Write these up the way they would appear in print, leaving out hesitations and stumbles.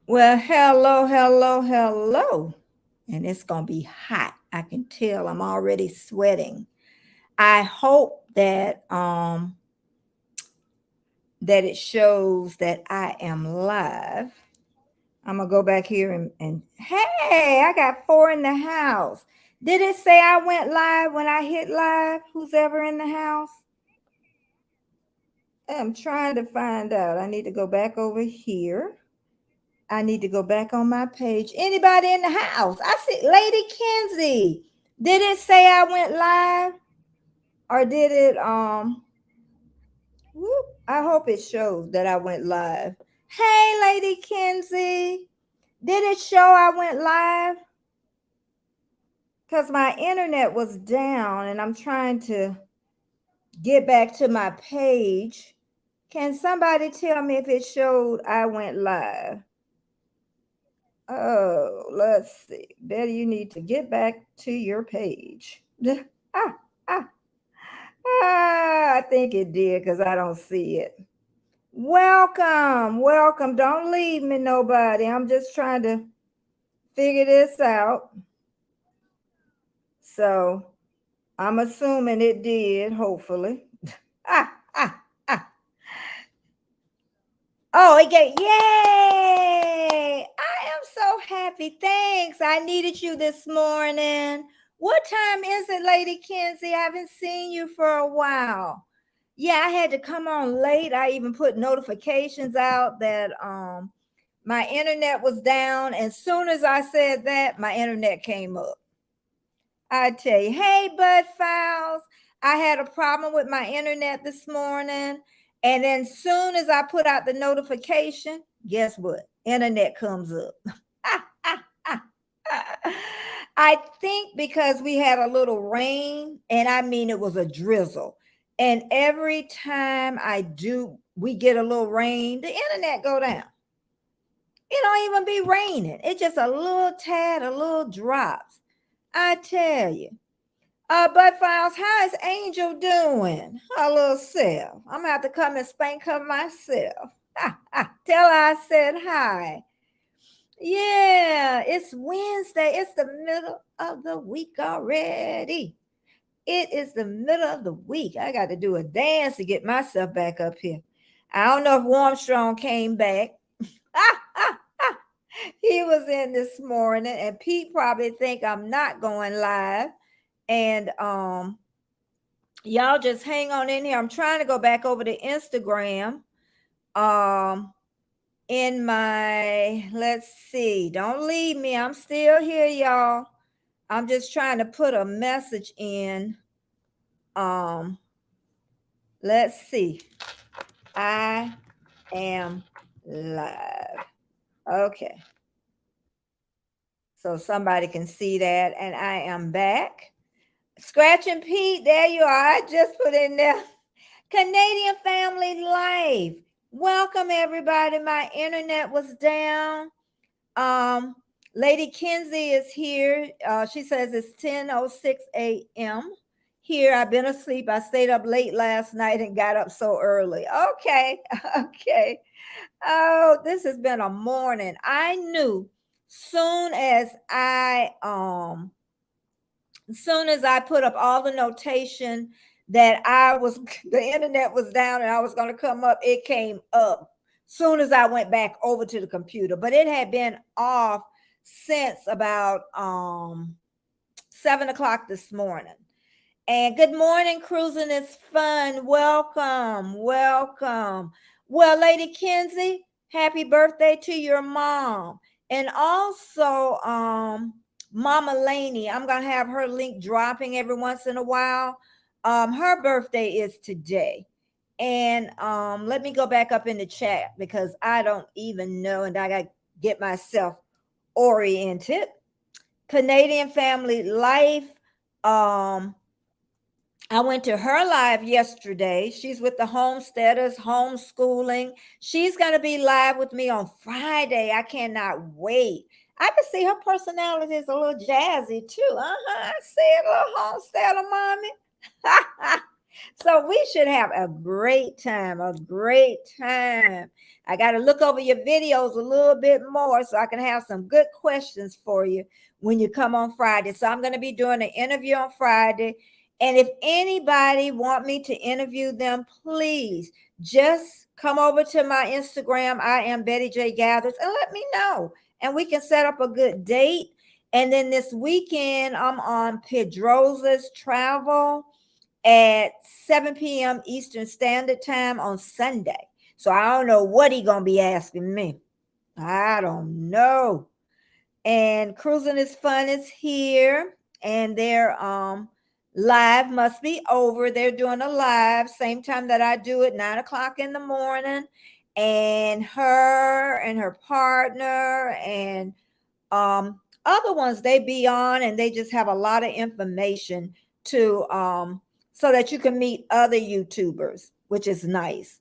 Well, hello, hello, hello. And it's going to be hot. I can tell I'm already sweating. I hope that it shows that I am live. I'm going to go back here and hey, I got 4 in the house. Did it say I went live when I hit live? Who's ever in the house? I'm trying to find out. I need to go back over here. I need to go back on my page. Anybody in the house? I see Lady Kenzie. Did it say I went live? Or did it whoop, I hope it shows that I went live. Hey Lady Kenzie. Did it show I went live? Because my internet was down and I'm trying to get back to my page. Can somebody tell me if it showed I went live? Oh, let's see. Betty, you need to get back to your page. ah, ah, I think it did because I don't see it. Welcome, welcome. Don't leave me, nobody. I'm just trying to figure this out. So I'm assuming it did, hopefully. ah, ah, ah. Oh, it gave, yay! I am so happy. Thanks. I needed you this morning. What time is it, Lady Kenzie? I haven't seen you for a while. Yeah, I had to come on late. I even put notifications out that my internet was down. As soon as I said that, my internet came up. I tell you, hey, Bud Files, I had a problem with my internet this morning. And then soon as I put out the notification, guess what? Internet comes up. I think because we had a little rain, and I mean it was a drizzle. And every time we get a little rain, the internet go down. It don't even be raining. It's just a little tad, a little drops. I tell you. Bud Files, how is Angel doing? Her little self. I'm gonna have to come and spank her myself. Tell her I said hi. Yeah, it's Wednesday. It's the middle of the week already. It is the middle of the week. I got to do a dance to get myself back up here. I don't know if Warmstrong came back. He was in this morning, and Pete probably think I'm not going live. And y'all just hang on in here. I'm trying to go back over to Instagram. In my, let's see, don't leave me. I'm still here, y'all. I'm just trying to put a message in. Um, let's see. I am live. Okay. So somebody can see that. And I am back. Scratch and Pete, there you are. I just put in there. Canadian Family Life. Welcome everybody. My internet was down. Lady Kenzie is here. She says it's 10:06 a.m. here. I've been asleep. I stayed up late last night and got up so early. Okay, okay. Oh, this has been a morning. I knew soon as I put up all the notation that I was the internet was down and I was going to come up, it came up soon as I went back over to the computer. But it had been off since about 7 o'clock this morning. And good morning, cruising is fun. Welcome, welcome. Well, Lady Kenzie, happy birthday to your mom. And also, Mama Laney, I'm gonna have her link dropping every once in a while. Her birthday is today. And let me go back up in the chat because I don't even know, and I gotta get myself oriented. Canadian Family Life. I went to her live yesterday. She's with the homesteaders, homeschooling. She's going to be live with me on Friday. I cannot wait. I can see her personality is a little jazzy too. I see a little homesteader mommy. So we should have a great time, a great time. I got to look over your videos a little bit more so I can have some good questions for you when you come on Friday. So I'm going to be doing an interview on Friday. And if anybody want me to interview them, please just come over to my Instagram. I am Betty J Gathers, and let me know. And we can set up a good date. And then this weekend, I'm on Pedrosa's Travel at 7 p.m. Eastern Standard Time on Sunday. So I don't know what he gonna be asking me. I don't know. And Cruising is Fun is here, and their live must be over. They're doing a live same time that I do it, 9 o'clock in the morning. And her partner and other ones, they be on, and they just have a lot of information to so that you can meet other YouTubers, which is nice.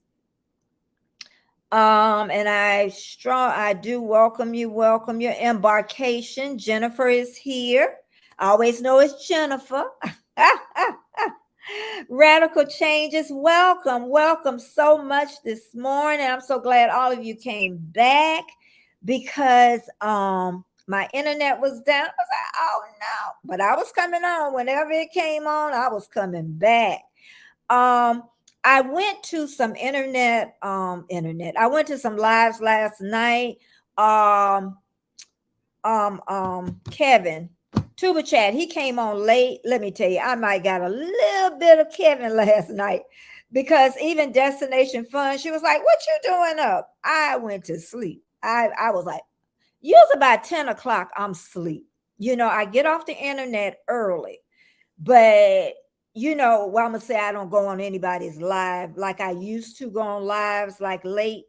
And I do welcome you. Embarkation. Jennifer is here. I always know it's Jennifer. Radical Changes. Welcome so much this morning. I'm so glad all of you came back because my internet was down. I was like, oh no, but I was coming on. Whenever it came on, I was coming back. I went to some internet. I went to some lives last night. Kevin Tuba Chat, he came on late. Let me tell you, I might got a little bit of Kevin last night because even Destination Fun, she was like, "What you doing up?" I went to sleep. I was like, "Usually about 10 o'clock, I'm asleep." I get off the internet early, but I'm gonna say I don't go on anybody's live like I used to go on lives like late,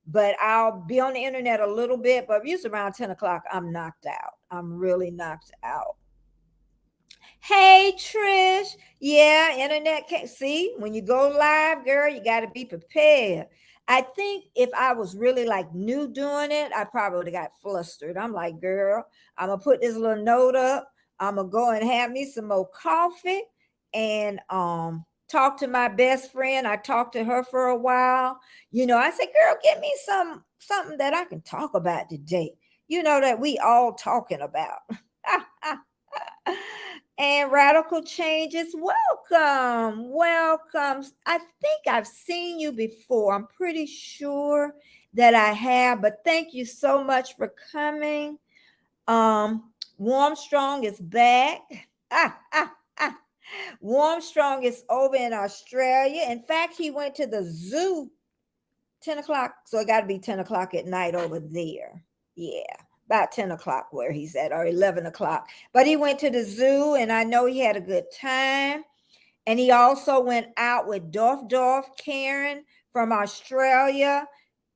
but I'll be on the internet a little bit, but usually around 10 o'clock, I'm knocked out. I'm really knocked out. Hey, Trish. Yeah, internet can't see when you go live, girl, you got to be prepared. I think if I was really like new doing it, I probably would have got flustered. I'm like, girl, I'm going to put this little note up. I'm going to go and have me some more coffee and talk to my best friend. I talked to her for a while. I said, girl, get me something that I can talk about today. That we all talking about. And Radical Changes, welcome. I think I've seen you before. I'm pretty sure that I have, but thank you so much for coming. Warm Strong is back. Warm Strong is over in Australia. In fact, he went to the zoo 10 o'clock, so it got to be 10 o'clock at night over there. Yeah, about 10 o'clock where he's at, or 11 o'clock. But he went to the zoo, and I know he had a good time. And he also went out with Dorf Karen from Australia,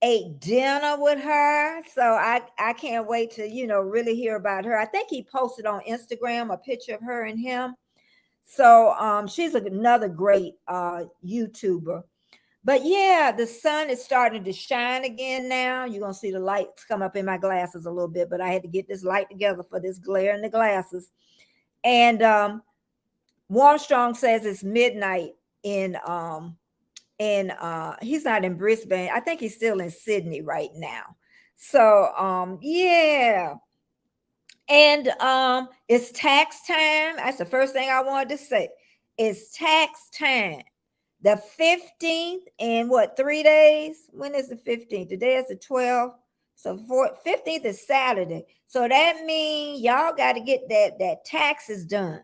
ate dinner with her. So I can't wait to, really hear about her. I think he posted on Instagram a picture of her and him. So she's another great YouTuber. But yeah, the sun is starting to shine again now. You're going to see the lights come up in my glasses a little bit, but I had to get this light together for this glare in the glasses. And Warmstrong says it's midnight in he's not in Brisbane. I think he's still in Sydney right now. So yeah. And it's tax time. That's the first thing I wanted to say. It's tax time. The 15th in 3 days? When is the 15th? Today is the 12th. So 15th is Saturday. So that means y'all got to get that taxes done.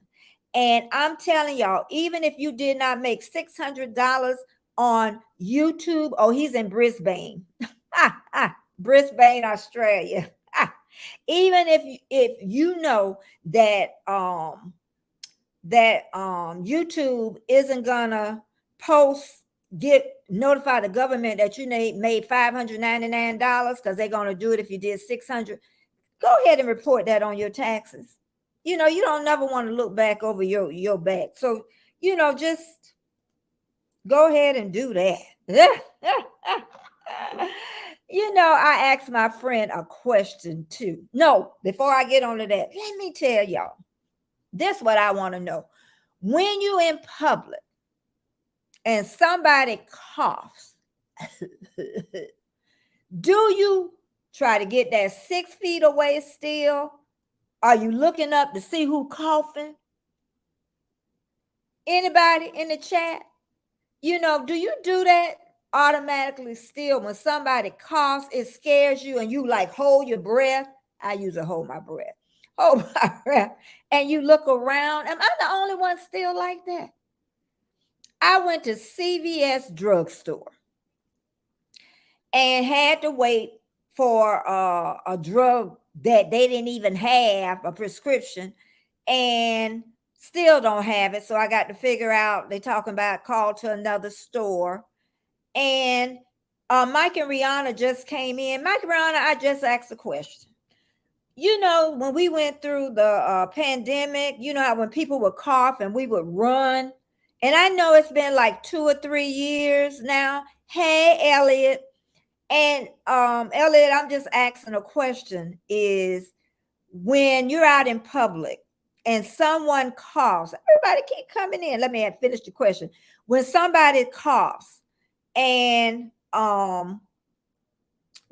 And I'm telling y'all, even if you did not make $600 on YouTube, he's in Brisbane. Brisbane, Australia. Even if you know that YouTube isn't gonna notify the government that you made $599 because they're gonna do it if you did 600. Go ahead and report that on your taxes. You don't never want to look back over your back. So just go ahead and do that. I asked my friend a question too. No, before I get on to that, let me tell y'all. This is what I want to know. When you in public, and somebody coughs, do you try to get that 6 feet away still? Are you looking up to see who coughing? Anybody in the chat? Do you do that automatically still when somebody coughs, it scares you and you like hold your breath? I usually hold my breath. Hold my breath. And you look around. Am I the only one still like that? I went to CVS drugstore and had to wait for a drug that they didn't even have a prescription and still don't have it. So I got to figure out, they talking about call to another store. And Mike and Rihanna just came in. Mike and Rihanna, I just asked a question. When we went through the pandemic, how when people would cough and we would run, and I know it's been like 2 or 3 years now. Hey, Elliot. And Elliot, I'm just asking a question is when you're out in public and someone coughs, everybody keep coming in. Let me finish the question. When somebody coughs and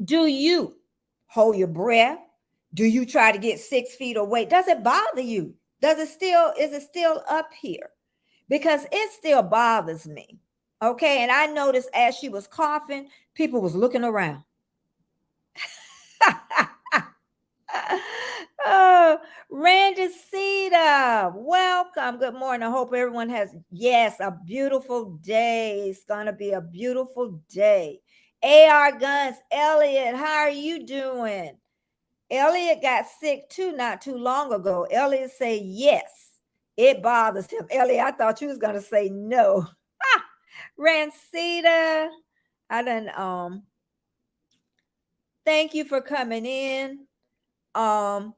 do you hold your breath? Do you try to get 6 feet away? Does it bother you? Is it still up here? Because it still bothers me. Okay. And I noticed as she was coughing, people was looking around. Oh, Randy Cedar, welcome. Good morning. I hope everyone has, yes, a beautiful day. It's going to be a beautiful day. AR Guns, Elliot, how are you doing? Elliot got sick too not too long ago. Elliot say yes, it bothers him. Elliot, I thought you was going to say no. Rancida, I done, thank you for coming in. Our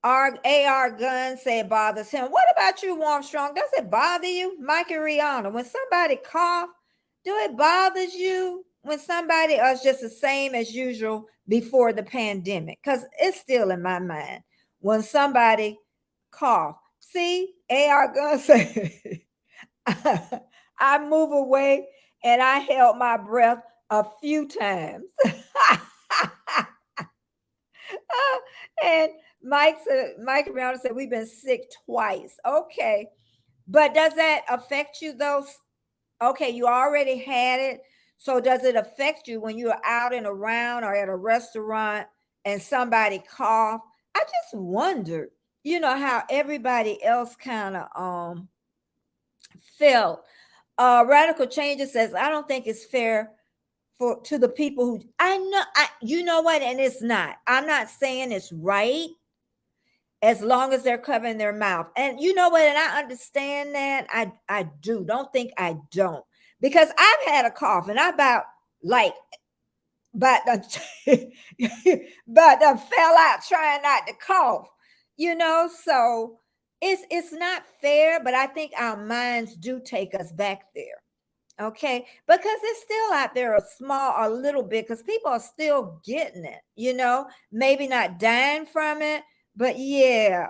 AR Gun say it bothers him. What about you, Armstrong? Does it bother you? Mike and Rihanna, when somebody cough, do it bothers you? When somebody is just the same as usual before the pandemic? Because it's still in my mind. When somebody cough, see, AR Gun say, I move away and I held my breath a few times. And Mike Brown said, we've been sick twice. Okay. But does that affect you though? Okay, you already had it. So does it affect you when you're out and around or at a restaurant and somebody cough? I just wondered, how everybody else kind of felt. Radical Changes says, I don't think it's fair to the people who you know what, and it's not. I'm not saying it's right as long as they're covering their mouth. And you know what, and I understand that. I do. Don't think I don't. Because I've had a cough and I about but fell out trying not to cough, so it's not fair, but I think our minds do take us back there. Okay, because it's still out there a little bit because people are still getting it, maybe not dying from it, but yeah.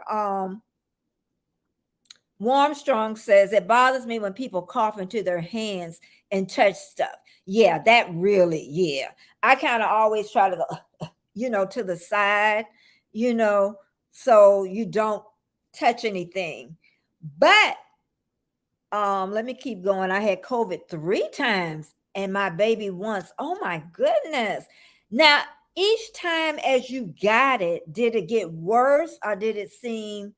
Warmstrong says it bothers me when people cough into their hands and touch stuff. Yeah, that really, yeah. I kind of always try to go, to the side, so you don't touch anything. But let me keep going. I had COVID 3 times and my baby once. Oh my goodness. Now, each time as you got it, did it get worse or did it seem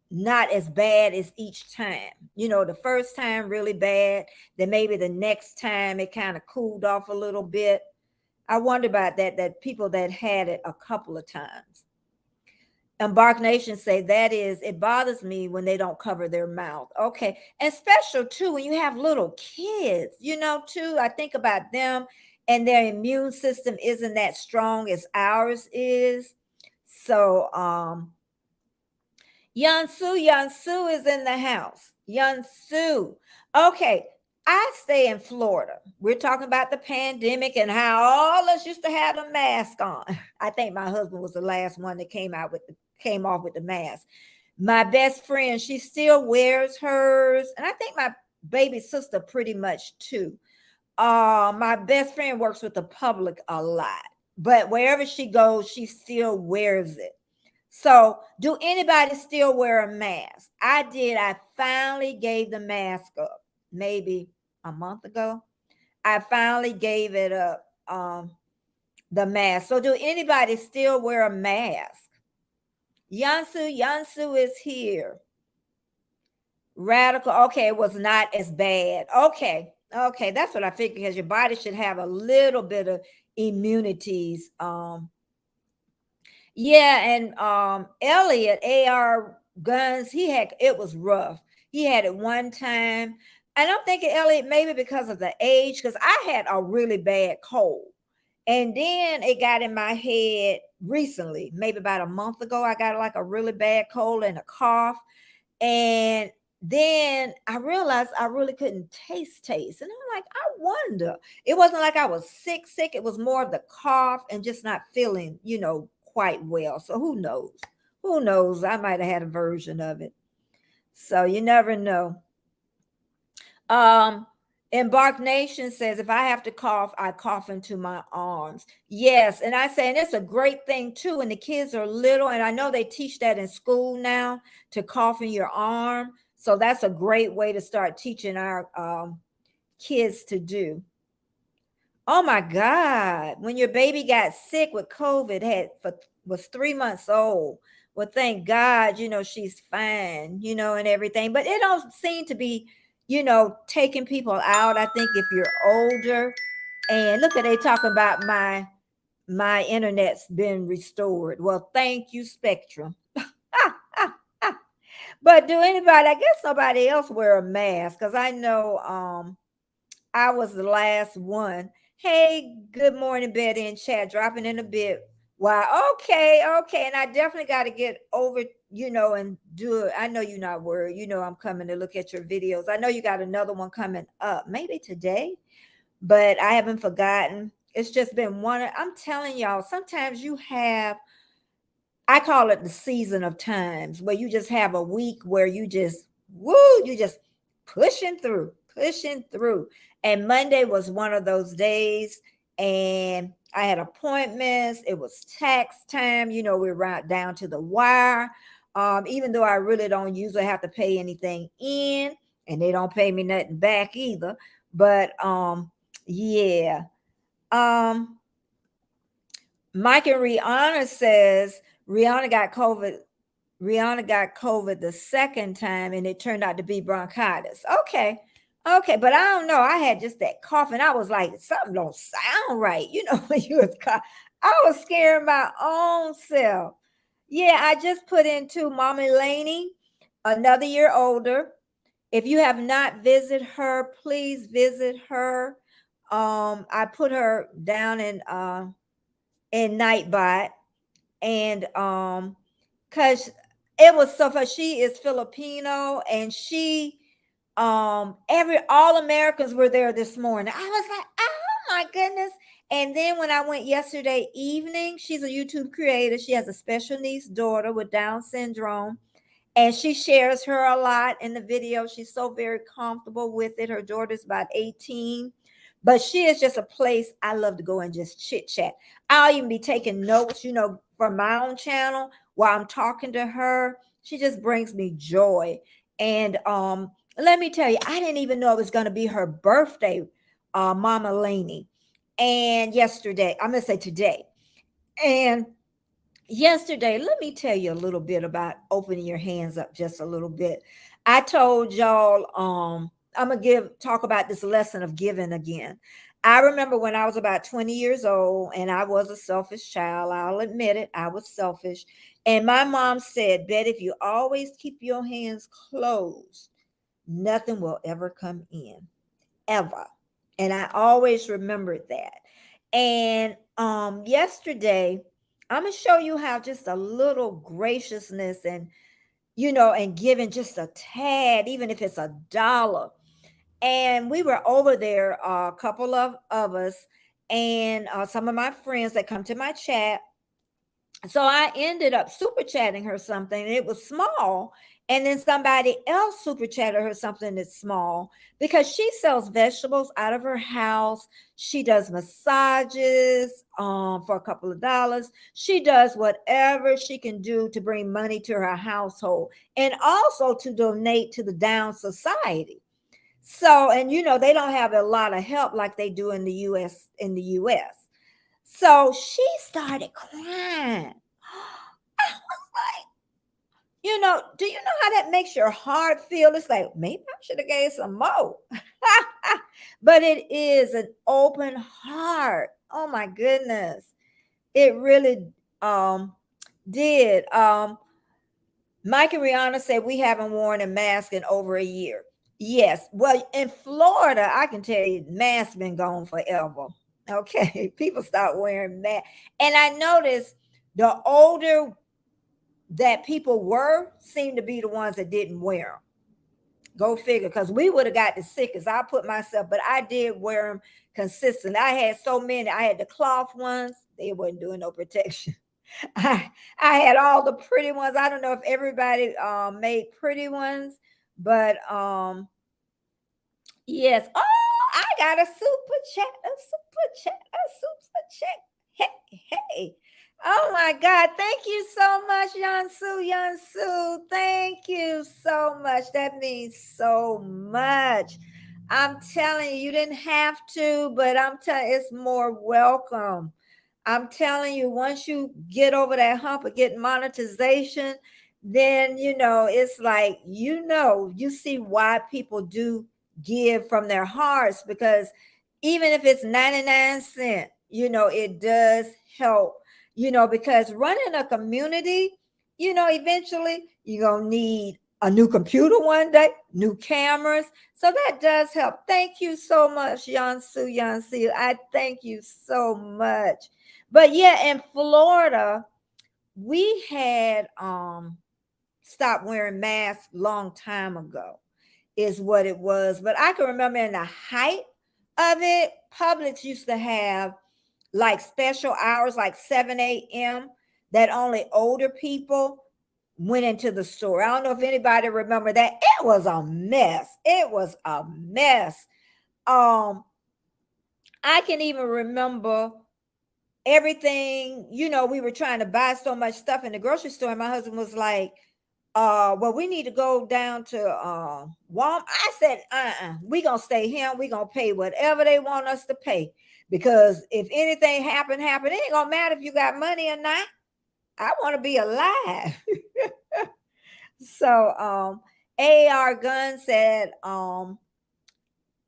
not as bad as each time? The first time really bad, then maybe the next time it kind of cooled off a little bit. I wonder about that people that had it a couple of times. Embark Nation say it bothers me when they don't cover their mouth. Okay. And special too, when you have little kids, too, I think about them and their immune system isn't that strong as ours is. So, Yansu is in the house. Yansu. Okay. I stay in Florida. We're talking about the pandemic and how all of us used to have a mask on. I think my husband was the last one that came off with the mask. My best friend, she still wears hers. And I think my baby sister pretty much too. My best friend works with the public a lot, but wherever she goes, she still wears it. So, do anybody still wear a mask? I did. I finally gave the mask up maybe a month ago. I finally gave it up, the mask. So, do anybody still wear a mask? Yansu is here. Radical. Okay, it was not as bad. Okay, that's what I figured because your body should have a little bit of immunities. Yeah, and Elliot AR Guns, he had it was rough. He had it one time. And I'm thinking, Elliot, maybe because of the age, because I had a really bad cold. And then it got in my head recently, maybe about a month ago. I got like a really bad cold and a cough. And then I realized I really couldn't taste. And I'm like, I wonder. It wasn't like I was sick. It was more of the cough and just not feeling, quite well. So who knows? Who knows? I might have had a version of it. So you never know. Um, Embark Nation says, if I have to cough, I cough into my arms. Yes. And I say, and it's a great thing too. And the kids are little, and I know they teach that in school now to cough in your arm. So that's a great way to start teaching our kids to do. Oh my God. When your baby got sick with COVID, was 3 months old. Well, thank God, she's fine, and everything. But it don't seem to be, taking people out. I think if you're older, and look at they talking about my internet's been restored. Well, thank you, Spectrum. But do anybody, I guess nobody else wear a mask because I know I was the last one. Hey, good morning, Betty in chat, dropping in a bit. Wow, okay. And I definitely got to get over, and do it. I know you're not worried. I'm coming to look at your videos. I know you got another one coming up, maybe today, but I haven't forgotten. It's just been one. I'm telling y'all, sometimes you have, I call it the season of times where you just have a week where you just, you just pushing through. And Monday was one of those days. And I had appointments. It was tax time. We're right down to the wire. Even though I really don't usually have to pay anything in, and they don't pay me nothing back either. But yeah. Um, Mike and Rihanna says Rihanna got COVID. Rihanna got COVID the second time and it turned out to be bronchitis. Okay, but I don't know. I had just that cough and I was like, something don't sound right. When you was cough, I was scaring my own self. Yeah, I just put into Mama Laney, another year older. If you have not visited her, please visit her. I put her down in Nightbot, and because it was so fun. She is Filipino, and she every all Americans were there this morning. I was like, oh my goodness. And then when I went yesterday evening, she's a YouTube creator. She has a special needs daughter with Down syndrome, and she shares her a lot in the video. She's so very comfortable with it. Her daughter's about 18, but she is just a place I love to go and just chit chat. I'll even be taking notes, from my own channel while I'm talking to her. She just brings me joy. And let me tell you, I didn't even know it was going to be her birthday, Mama Laney. And yesterday, I'm going to say today. And yesterday, let me tell you a little bit about opening your hands up just a little bit. I told y'all I'm gonna talk about this lesson of giving again. I remember when I was about 20 years old and I was a selfish child. I'll admit it, I was selfish. And my mom said, Bet, if you always keep your hands closed, nothing will ever come in, ever. And I always remembered that. And yesterday, I'm gonna show you how just a little graciousness and giving just a tad, even if it's $1. And we were over there, a couple of us, and some of my friends that come to my chat. So I ended up super chatting her something. It was small, And then somebody else super chatted her something that's small because she sells vegetables out of her house. She does massages for a couple of dollars. She does whatever she can do to bring money to her household and also to donate to the down society. So, and they don't have a lot of help like they do in the US. So she started crying. I was like, do you know how that makes your heart feel? It's like, maybe I should have gave some more. But it is an open heart. Oh my goodness. It really did. Mike and Rihanna said we haven't worn a mask in over a year. Yes. Well, in Florida, I can tell you masks been gone forever. Okay. People start wearing masks. And I noticed the older that people were seemed to be the ones that didn't wear them. Go figure, because we would have got the sickest. I put myself, but I did wear them consistently. I had so many. I had the cloth ones. They wasn't doing no protection. I had all the pretty ones. I don't know if everybody made pretty ones, but yes. Oh, I got a super chat, a super chat. Hey, hey. Oh my God. Thank you so much, Yansu. Yansu. Thank you so much. That means so much. I'm telling you, you didn't have to, but I'm telling you, it's more welcome. I'm telling you, once you get over that hump of getting monetization, then it's like, you see why people do give from their hearts, because even if it's 99 cents, it does help, because running a community, eventually you're going to need a new computer one day, new cameras. So that does help. Thank you so much, Yansu. Yansu. I thank you so much. But yeah, in Florida, we had stopped wearing masks long time ago, is what it was. But I can remember in the height of it, Publix used to have like special hours, like 7 a.m., that only older people went into the store. I don't know if anybody remember that. It was a mess. It was a mess. I can even remember everything, we were trying to buy so much stuff in the grocery store. And my husband was like, well, we need to go down to Walmart. I said, we gonna stay here. We gonna pay whatever they want us to pay. Because if anything happen, it ain't gonna matter if you got money or not. I want to be alive. So AAR Gun said, I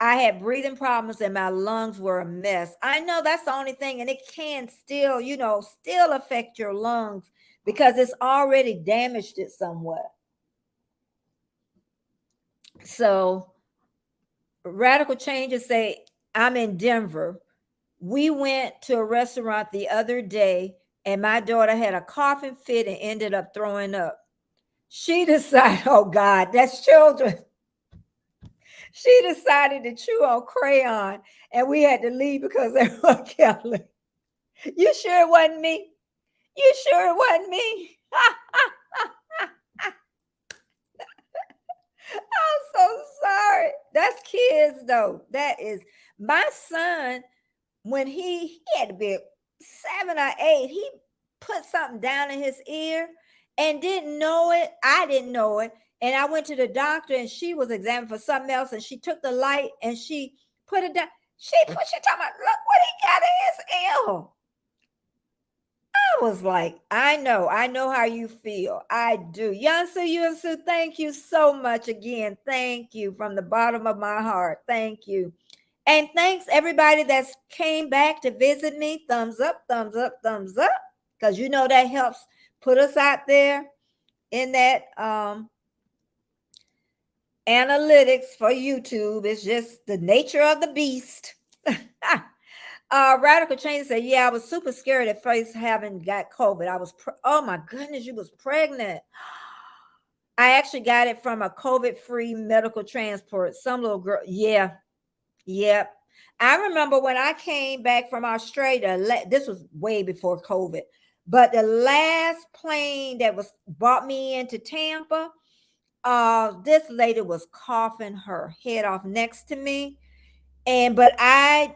had breathing problems and my lungs were a mess. I know that's the only thing, and it can still, still affect your lungs because it's already damaged it somewhat. So Radical Changes say, I'm in Denver. We went to a restaurant the other day and my daughter had a coughing fit and ended up throwing up. She decided, oh God, that's children. She decided to chew on crayon and we had to leave because they were killing. You sure it wasn't me? You sure it wasn't me? I'm so sorry. That's kids though. That is my son. When he had to be 7 or 8, he put something down in his ear and didn't know it. I didn't know it. And I went to the doctor and she was examined for something else. And she took the light and she put it down. She talking about, look what he got in his ear. I was like, I know how you feel. I do. Yansu, thank you so much again. Thank you from the bottom of my heart. Thank you. And thanks everybody that's came back to visit me. Thumbs up, thumbs up, thumbs up. Because that helps put us out there in that analytics for YouTube. It's just the nature of the beast. Radical Change said, yeah, I was super scared at first having got COVID. I was, oh my goodness, you was pregnant. I actually got it from a COVID-free medical transport. Some little girl, yeah. Yep. I remember when I came back from Australia, this was way before COVID, but the last plane that brought me into Tampa, This lady was coughing her head off next to me, but I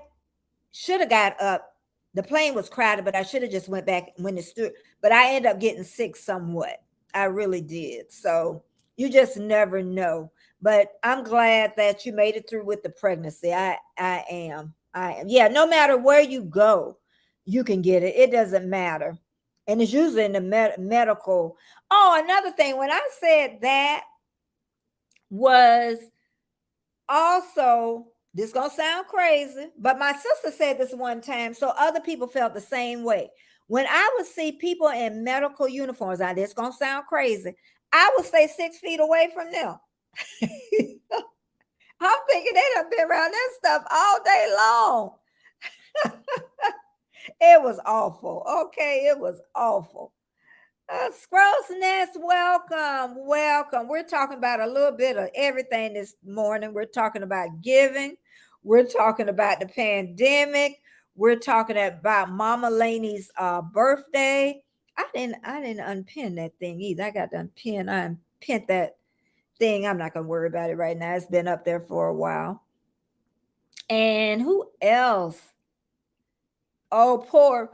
should have got up. The plane was crowded, but I should have just went back when it stood. But I ended up getting sick somewhat. I really did. So you just never know. But I'm glad that you made it through with the pregnancy. I am. I am. Yeah, no matter where you go, you can get it. It doesn't matter. And it's usually in the medical. Oh, another thing, when I said that was also, this gonna sound crazy, but my sister said this one time, so other people felt the same way. When I would see people in medical uniforms, now this gonna sound crazy, I would stay 6 feet away from them. I'm thinking they done been around that stuff all day long. It was awful. Okay, it was awful. Scroll's Nest, welcome, welcome. We're talking about a little bit of everything this morning. We're talking about giving. We're talking about the pandemic. We're talking about Mama Laney's birthday. I didn't unpin that thing either. I got to I unpinned that thing. I'm not gonna worry about it right now. It's been up there for a while. And who else? Oh, poor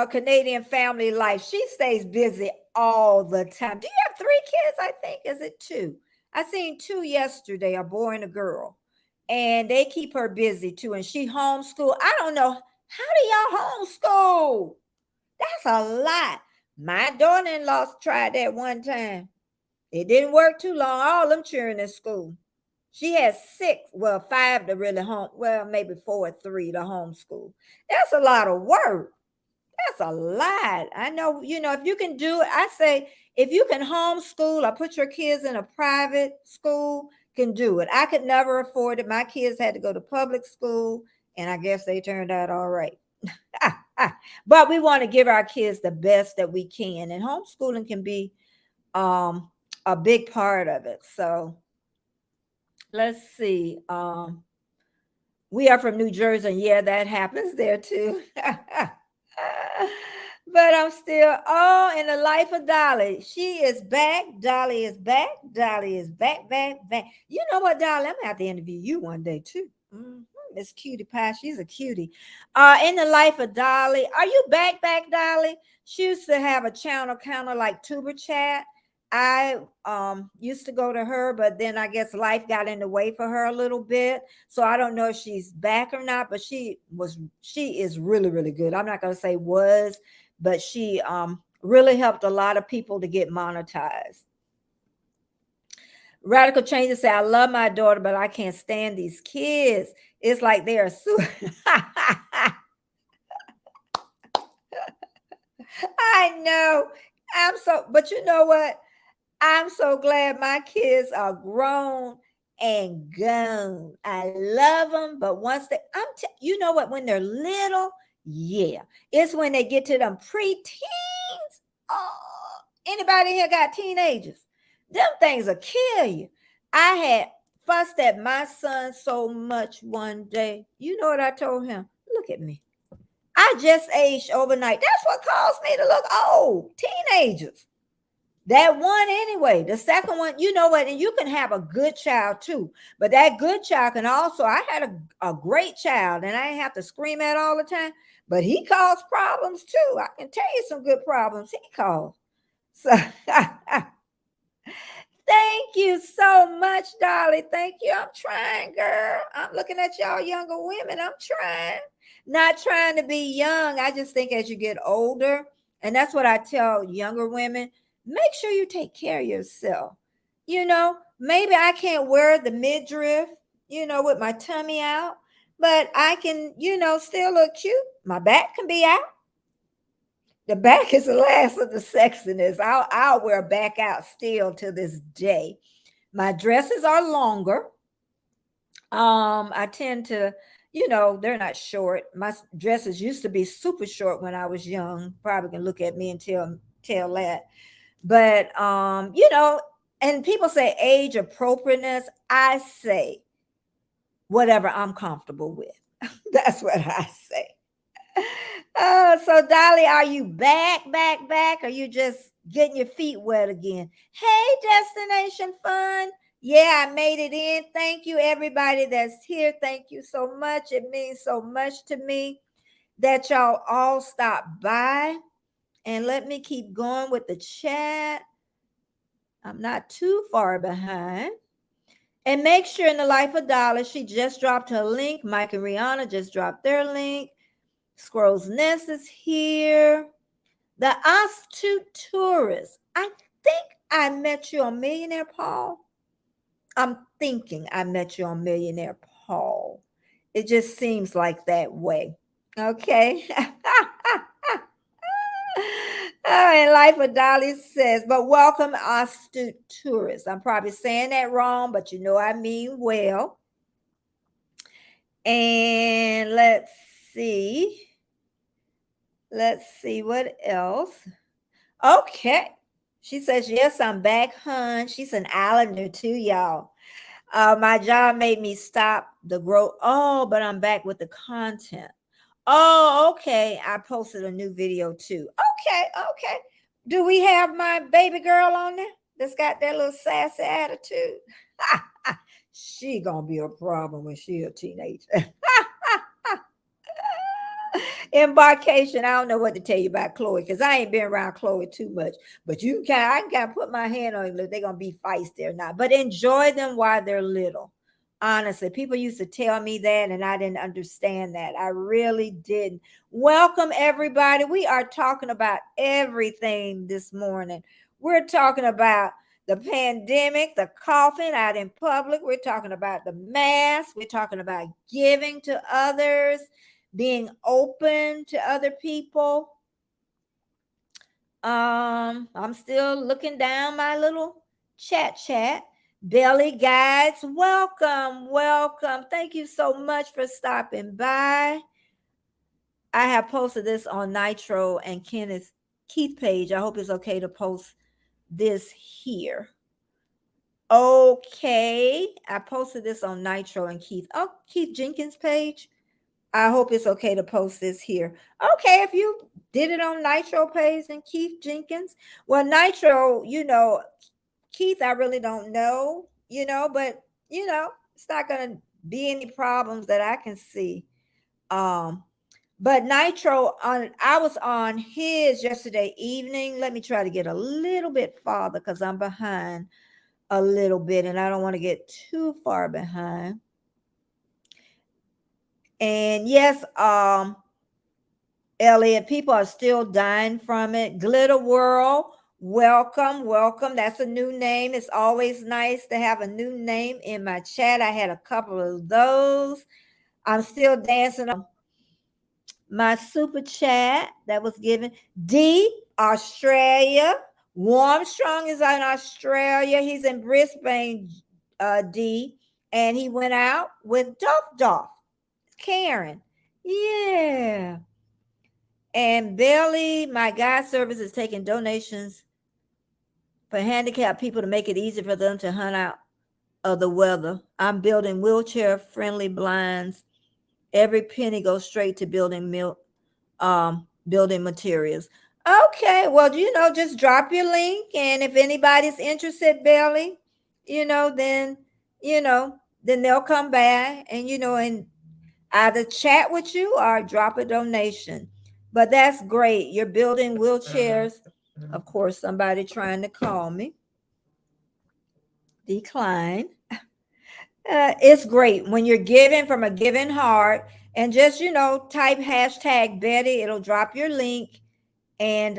Canadian family life. She stays busy all the time. Do you have 3 kids? I think. Is it 2? I seen 2 yesterday, a boy and a girl. And they keep her busy too. And she homeschool. I don't know. How do y'all homeschool? That's a lot. My daughter-in-law tried that one time. It didn't work too long. All them children in school. She has 6, well, 5 to really home, well, maybe 4 or 3 to homeschool. That's a lot of work. That's a lot. I know, if you can do it, I say if you can homeschool or put your kids in a private school, can do it. I could never afford it. My kids had to go to public school, and I guess they turned out all right. But we want to give our kids the best that we can, and homeschooling can be a big part of it. So let's see. We are from New Jersey, and yeah, that happens there too. But I'm still, in the life of Dolly. She is back. Dolly is back. Dolly is back, back, back. You know what, Dolly? I'm gonna have to interview you one day too. Miss Cutie Pie, she's a cutie. In the life of Dolly, are you back, Dolly? She used to have a channel kind of like Tuber Chat. I used to go to her, but then I guess life got in the way for her a little bit. So I don't know if she's back or not, but she is really, really good. I'm not gonna say was, but she really helped a lot of people to get monetized. Radical Changes say, I love my daughter, but I can't stand these kids. It's like they are I know. But you know what? I'm so glad my kids are grown and gone. I love them, but once you know what? When they're little, yeah, it's when they get to them pre-teens. Oh, anybody here got teenagers? Them things will kill you. I had fussed at my son so much one day. You know what I told him? Look at me. I just aged overnight. That's what caused me to look old. Teenagers. That one anyway. The second one, you know what? And you can have a good child too. But that good child can also, I had a great child and I didn't have to scream at all the time. But he caused problems too. I can tell you some good problems he caused. So thank you so much, Dolly. Thank you. I'm trying, girl. I'm looking at y'all younger women. I'm trying. Not trying to be young. I just think as you get older, and that's what I tell younger women, make sure you take care of yourself. Maybe I can't wear the midriff, with my tummy out, but I can, still look cute. My back can be out. The back is the last of the sexiness. I'll wear back out still to this day. My dresses are longer. I tend to, they're not short. My dresses used to be super short when I was young. Probably can look at me and tell that. But and people say age appropriateness. I say whatever I'm comfortable with. That's what I say. Oh, so Dolly, are you back? Or you just getting your feet wet again. Hey, Destination Fun. Yeah, I made it in. Thank you, everybody that's here. Thank you so much. It means so much to me that y'all all stopped by. And let me keep going with the chat. I'm not too far behind. And make sure in the Life of Dollar, she just dropped her link. Mike and Rihanna just dropped their link. Squirrel's Nest is here. The Astute Tourist. I think I met you on Millionaire Paul. I'm thinking I met you on Millionaire Paul. It just seems like that way. Okay. And Life of Dolly says, but welcome astute tourists. I'm probably saying that wrong, but you know I mean well. And let's see. Let's see what else. Okay. She says, yes, I'm back, hun. She's an islander too, y'all. My job made me stop the growth. Oh, but I'm back with the content. Oh, okay. I posted a new video too. Okay. Do we have my baby girl on there that's got that little sassy attitude? She gonna be a problem when she a teenager. Embarkation. I don't know what to tell you about Chloe because I ain't been around Chloe too much. But I can put my hand on you. They're gonna be feisty or not. But enjoy them while they're little. Honestly, people used to tell me that, and I didn't understand that. I really didn't. Welcome, everybody. We are talking about everything this morning. We're talking about the pandemic, the coughing out in public. We're talking about the mask. We're talking about giving to others, being open to other people. I'm still looking down my little chat. Belly guides, welcome. Thank you so much for stopping by. I have posted this on Nitro and Keith page. I hope it's okay to post this here. Okay, I posted this on Nitro and Keith Jenkins page. I hope it's okay to post this here. Okay, if you did it on Nitro page and Keith Jenkins. Well, Nitro, Keith, I really don't know, but it's not gonna be any problems that I can see. But Nitro I was on his yesterday evening. Let me try to get a little bit farther because I'm behind a little bit and I don't want to get too far behind. And yes, Elliot, people are still dying from it. Glitter World, welcome. That's a new name. It's always nice to have a new name in my chat. I had a couple of those. I'm still dancing on my super chat that was given. D, Australia. Warmstrong is in Australia. He's in Brisbane, D. And he went out with Dolph. Karen. Yeah. And Bailey, my guide service is taking donations for handicapped people to make it easy for them to hunt out of the weather. I'm building wheelchair-friendly blinds. Every penny goes straight to building materials. Okay, well, just drop your link, and if anybody's interested, Bailey, then they'll come by and either chat with you or drop a donation. But that's great. You're building wheelchairs. Of course, somebody trying to call me. Decline. It's great when you're giving from a giving heart and just, type hashtag Betty. It'll drop your link. And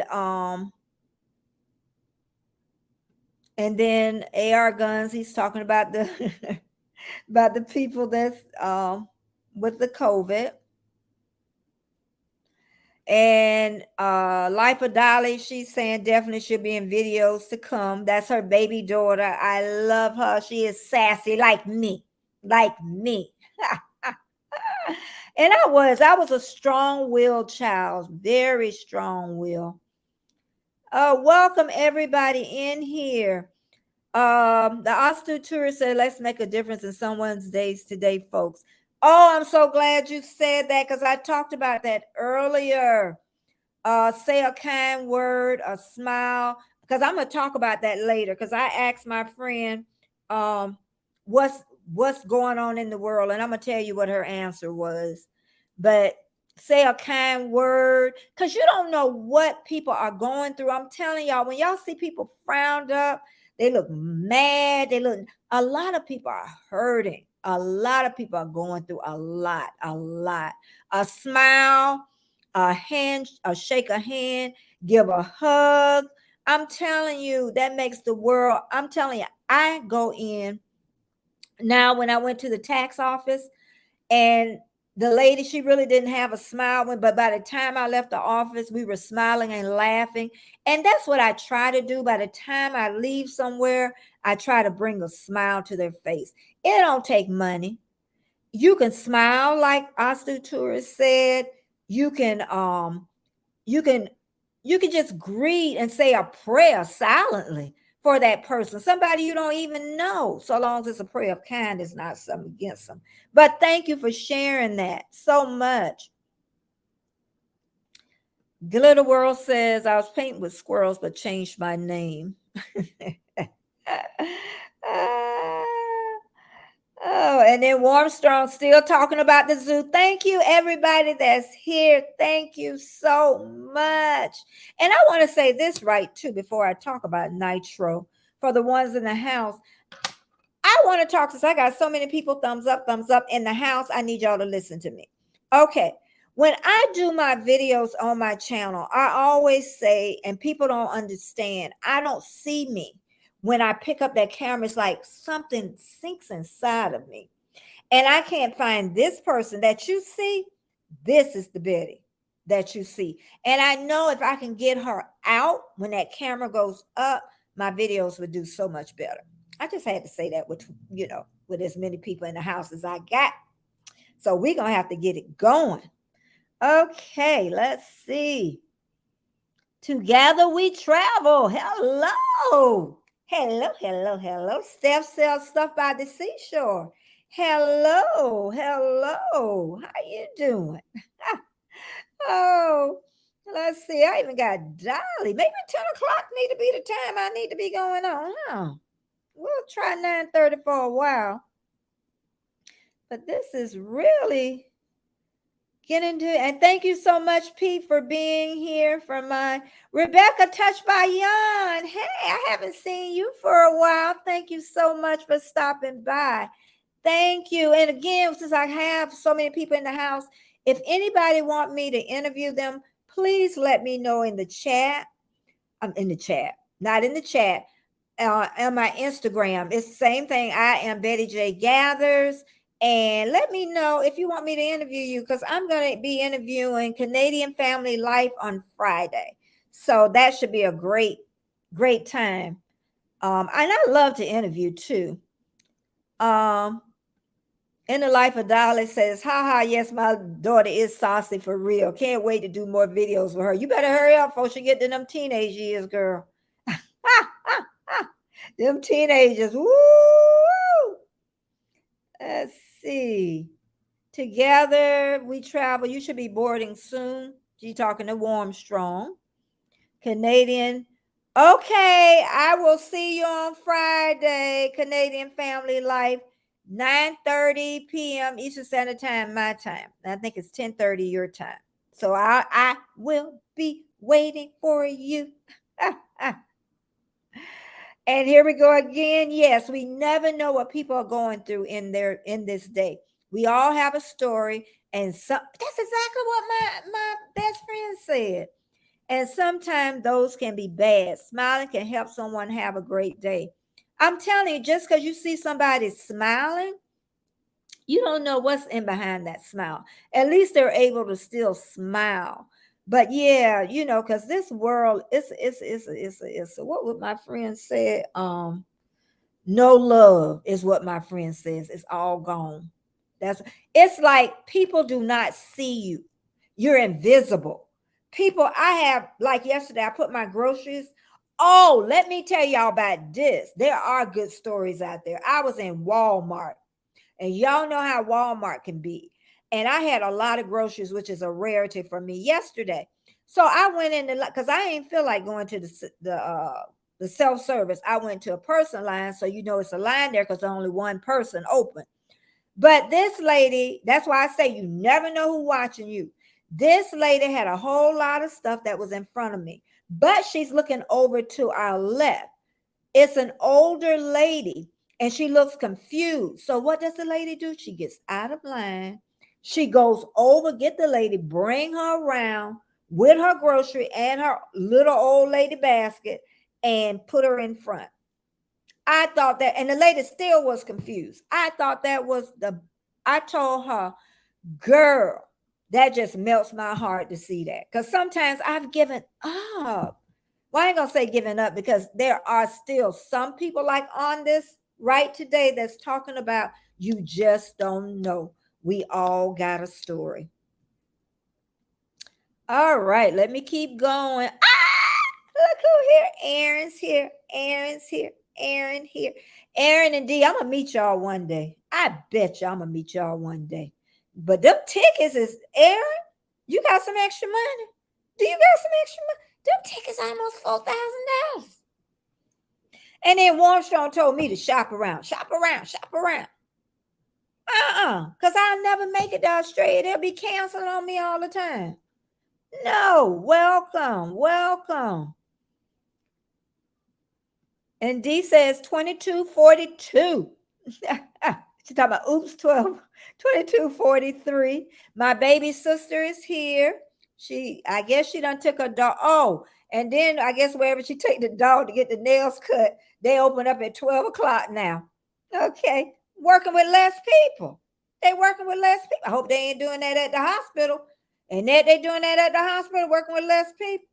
then AR Guns, he's talking about the about the people that's with the COVID. And Life of Dolly, she's saying definitely should be in videos to come. That's her baby daughter. I love her. She is sassy like me. And I was a strong-willed child, very strong-willed. Welcome everybody in here. The Austin tourist said, let's make a difference in someone's days today, folks. Oh, I'm so glad you said that because I talked about that earlier. Say a kind word, a smile, because I'm gonna talk about that later. Because I asked my friend, um, what's what's going on in the world, and I'm gonna tell you what her answer was. But say a kind word, because you don't know what people are going through. I'm telling y'all, when y'all see people frowned up, they look mad. They look. A lot of people are hurting. A lot of people are going through a lot, a lot. A smile, a hand, a shake a hand, give a hug. I'm telling you, that makes the world. I'm telling you, I go in now when I went to the tax office, and the lady, she really didn't have a smile when, but by the time I left the office, we were smiling and laughing. And that's what I try to do. By the time I leave somewhere, I try to bring a smile to their face. It don't take money. You can smile, like Astu Tourist said. You can you can you can just greet and say a prayer silently for that person, somebody you don't even know, so long as it's a prayer of kindness, not something against them. But thank you for sharing that so much. Glitter World says, I was painting with squirrels but changed my name. Ah. Oh, and then Warmstrong still talking about the zoo. Thank you, everybody that's here. Thank you so much. And I want to say this right too before I talk about Nitro for the ones in the house. I want to talk, since I got so many people thumbs up in the house. I need y'all to listen to me. Okay. When I do my videos on my channel, I always say, and people don't understand, I don't see me. When I pick up that camera, it's like something sinks inside of me. And I can't find this person that you see. This is the Betty that you see. And I know if I can get her out when that camera goes up, my videos would do so much better. I just had to say that with, with as many people in the house as I got. So we're going to have to get it going. Okay, let's see. Together we travel. Hello. Hello, hello, hello. Steph sells stuff by the seashore. Hello, hello. How you doing? Oh, let's see. I even got Dolly. Maybe 10 o'clock need to be the time I need to be going on, huh? We'll try 9:30 for a while. But this is really get into it. And thank you so much, Pete, for being here. For my Rebecca, touched by Yon. Hey, I haven't seen you for a while. Thank you so much for stopping by. Thank you. And again, since I have so many people in the house, if anybody want me to interview them, please let me know in the chat. I'm in the chat, not in the chat. On my Instagram, it's the same thing. I am Betty J Gathers. And let me know if you want me to interview you, because I'm going to be interviewing Canadian Family Life on Friday. So that should be a great, great time. And I love to interview too. In the Life of Dolly says, haha, yes, my daughter is saucy for real. Can't wait to do more videos with her. You better hurry up before she get to them teenage years, girl. Them teenagers. Woo! Let's see. Together we travel. You should be boarding soon. She talking to Warmstrong. Canadian. Okay, I will see you on Friday. Canadian Family Life, 9:30 p.m. Eastern Standard Time, my time. I think it's 10:30 your time. So I will be waiting for you. And here we go again. Yes, we never know what people are going through in this day. We all have a story, and that's exactly what my best friend said. And sometimes those can be bad. Smiling can help someone have a great day. I'm telling you, just because you see somebody smiling, you don't know what's in behind that smile. At least they're able to still smile. But yeah, because this world is what would my friend say? No love is what my friend says. It's all gone. It's like people do not see you. You're invisible. People, I have, like yesterday, I put my groceries. Oh, let me tell y'all about this. There are good stories out there. I was in Walmart, and y'all know how Walmart can be. And I had a lot of groceries, which is a rarity for me yesterday. So I went in because I ain't feel like going to the the self-service. I went to a person line, so it's a line there because only one person open. But this lady, that's why I say you never know who's watching you. This lady had a whole lot of stuff that was in front of me, but she's looking over to our left. It's an older lady and she looks confused. So what does the lady do? She gets out of line. She goes over, get the lady, bring her around with her grocery and her little old lady basket and put her in front. I thought that, and the lady still was confused. I thought that was I told her, girl, that just melts my heart to see that. Because sometimes I've given up. Well, I ain't gonna say giving up because there are still some people like on this right today that's talking about you just don't know. We all got a story. All right, let me keep going. Look who here. Aaron's here. Aaron's here. Aaron here. Aaron and D, I'm gonna meet y'all one day. I bet you I'm gonna meet y'all one day. But them tickets is Aaron. You got some extra money? Do you got some extra money? Them tickets almost $4,000. And then Warmstrong told me to shop around, shop around, shop around. Because I'll never make it to Australia. They'll be canceling on me all the time. No, welcome, welcome. And D says 2242. She's talking about oops, 2243. My baby sister is here. I guess she done took her dog. Oh, and then I guess wherever she take the dog to get the nails cut, they open up at 12 o'clock now. Okay. Working with less people. They working with less people. I hope they ain't doing that at the hospital. And that they doing that at the hospital, working with less people.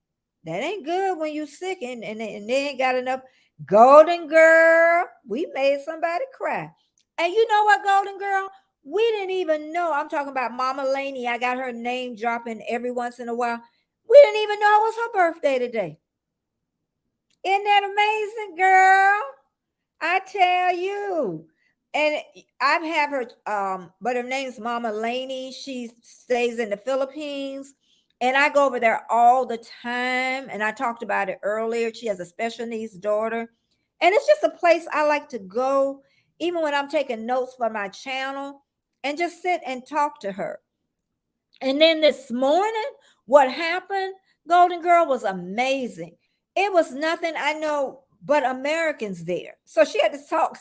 That ain't good when you sick and they ain't got enough. Golden Girl, we made somebody cry. And you know what, Golden Girl? We didn't even know. I'm talking about Mama Laney. I got her name dropping every once in a while. We didn't even know it was her birthday today. Isn't that amazing, girl? I tell you. And I have her, but her name's Mama Laney. She stays in the Philippines. And I go over there all the time. And I talked about it earlier. She has a special needs daughter. And it's just a place I like to go, even when I'm taking notes for my channel, and just sit and talk to her. And then this morning, what happened, Golden Girl, was amazing. It was nothing I know but Americans there. So she had to talk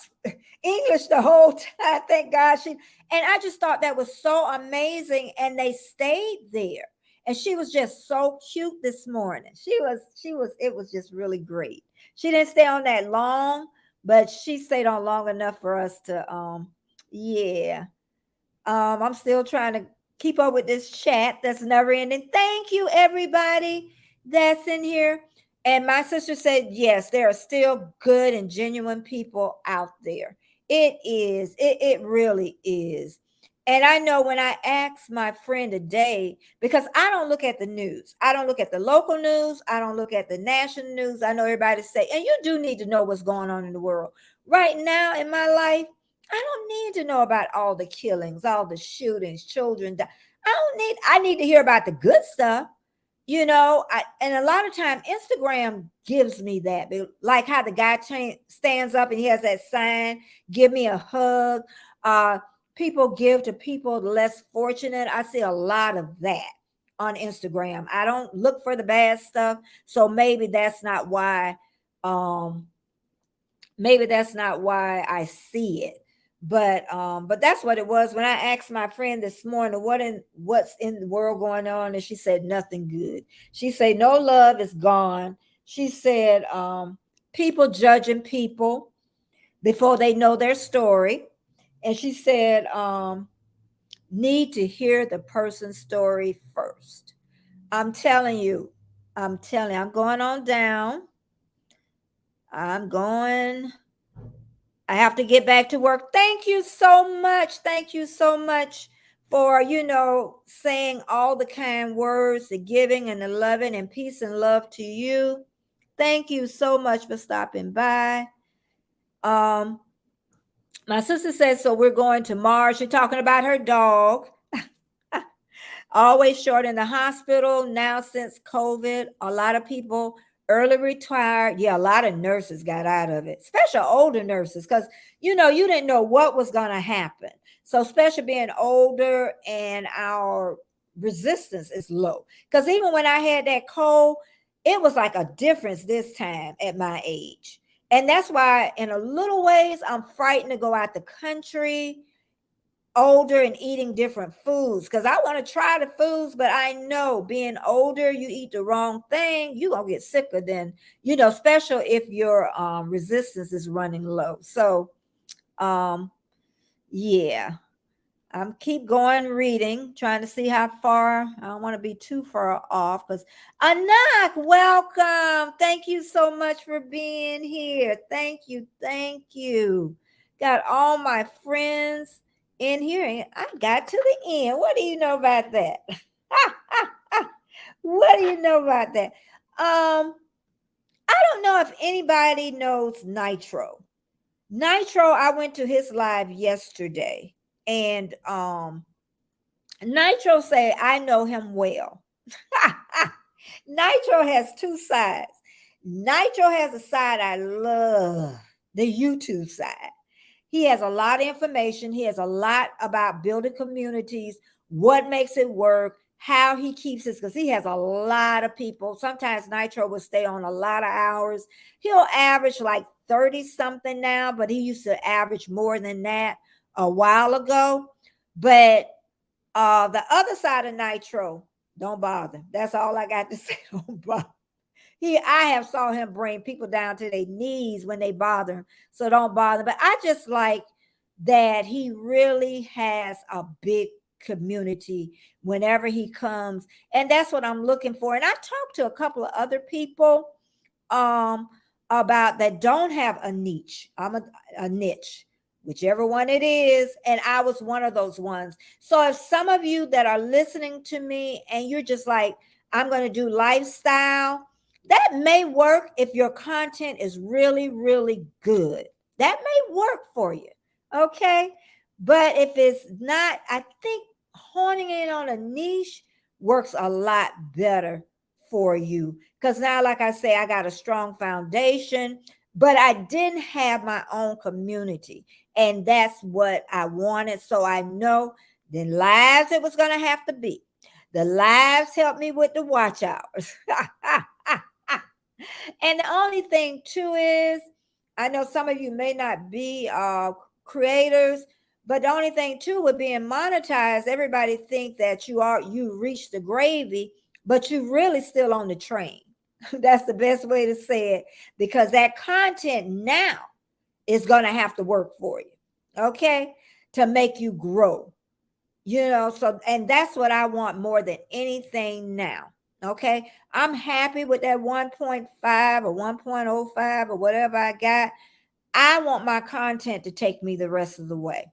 English the whole time. Thank God and I just thought that was so amazing. And they stayed there. And she was just so cute this morning. It was just really great. She didn't stay on that long, but she stayed on long enough for us to, I'm still trying to keep up with this chat that's never ending. Thank you, everybody that's in here. And my sister said, yes, there are still good and genuine people out there. It is. It really is. And I know when I asked my friend today, because I don't look at the news. I don't look at the local news. I don't look at the national news. I know everybody say, and you do need to know what's going on in the world. Right now in my life, I don't need to know about all the killings, all the shootings, children. I need to hear about the good stuff. And a lot of time Instagram gives me that, like how the guy stands up and he has that sign, give me a hug. People give to people less fortunate. I see a lot of that on Instagram. I don't look for the bad stuff. So maybe that's not why, I see it. But that's what it was when I asked my friend this morning, what's in the world going on? And she said, nothing good. She said, no love is gone. She said, people judging people before they know their story. And she said, need to hear the person's story first. I'm telling you, I'm going on down. I have to get back to work. Thank you so much. Thank you so much for, saying all the kind words, the giving and the loving, and peace and love to you. Thank you so much for stopping by. My sister says, so we're going to Mars. She's talking about her dog. Always short in the hospital now since COVID. A lot of people early retired. Yeah, a lot of nurses got out of it, especially older nurses, because you didn't know what was going to happen. So, especially being older and our resistance is low. Because even when I had that cold, it was like a difference this time at my age. And that's why, in a little ways, I'm frightened to go out the country older and eating different foods because I want to try the foods, but I know being older, you eat the wrong thing, you're gonna get sicker than, especially if your resistance is running low. So yeah, I'm keep going reading, trying to see how far. I don't want to be too far off because Anak, welcome. Thank you so much for being here. Thank you. Thank you. Got all my friends in here and I got to the end. What do you know about that? What do you know about that? I don't know if anybody knows Nitro. Nitro, I went to his live yesterday and Nitro say I know him well. Nitro has two sides. Nitro has a side I love, the YouTube side. He has a lot of information. He has a lot about building communities, what makes it work, how he keeps it, because he has a lot of people. Sometimes Nitro will stay on a lot of hours. He'll average like 30 something now, but he used to average more than that a while ago. But the other side of Nitro, don't bother. That's all I got to say. Don't bother. I have saw him bring people down to their knees when they bother him. So don't bother. But I just like that he really has a big community whenever he comes. And that's what I'm looking for. And I talked to a couple of other people um about that don't have a niche. A niche, whichever one it is, and I was one of those ones. So if some of you that are listening to me and you're just like, I'm going to do lifestyle, that may work if your content is really, really good. That may work for you. Okay. But if it's not, I think honing in on a niche works a lot better for you. Because now, like I say, I got a strong foundation, but I didn't have my own community. And that's what I wanted. So I know the lives it was going to have to be. The lives helped me with the watch hours. And the only thing too is, I know some of you may not be creators, but the only thing too with being monetized, everybody think that you reached the gravy, but you really still on the train. That's the best way to say it, because that content now is going to have to work for you, okay, to make you grow. So, and that's what I want more than anything now. Okay. I'm happy with that 1.5 or 1.05 or whatever I got. I want my content to take me the rest of the way.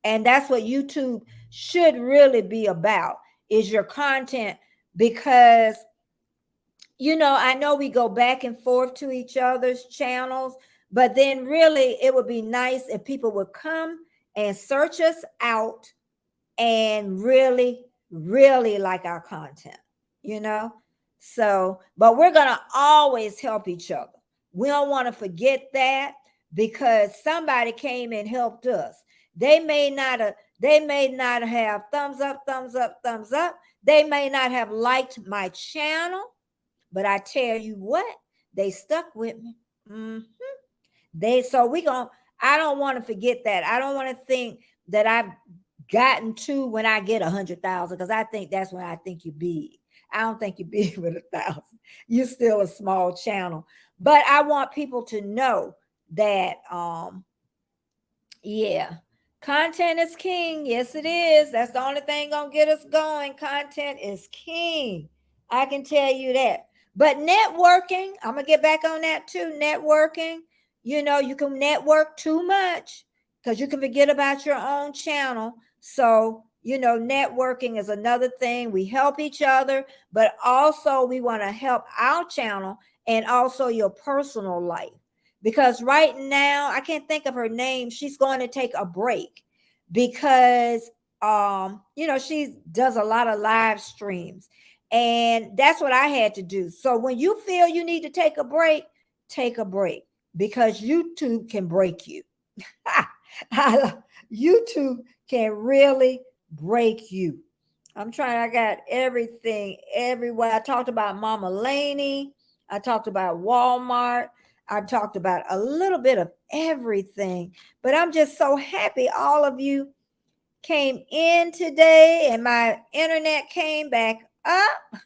And that's what YouTube should really be about, is your content, because I know we go back and forth to each other's channels, but then really it would be nice if people would come and search us out and really, really like our content. So, but we're going to always help each other. We don't want to forget that, because somebody came and helped us. They may not have thumbs up, thumbs up, thumbs up. They may not have liked my channel, but I tell you what, they stuck with me. I don't want to forget that. I don't want to think that I've gotten to when I get 100,000, because I think that's when I think you're big. I don't think you're big with 1,000. You're still a small channel. But I want people to know that yeah, content is king. Yes, it is. That's the only thing gonna get us going. Content is king. I can tell you that. But networking, I'm gonna get back on that too. Networking, you can network too much because you can forget about your own channel. So, networking is another thing. We help each other, but also we want to help our channel and also your personal life. Because right now, I can't think of her name. She's going to take a break because she does a lot of live streams. And that's what I had to do. So when you feel you need to take a break because YouTube can break you. YouTube can really break you. I got everything everywhere. I talked about Mama Laney. I talked about Walmart. I talked about a little bit of everything. But I'm just so happy all of you came in today and my internet came back up.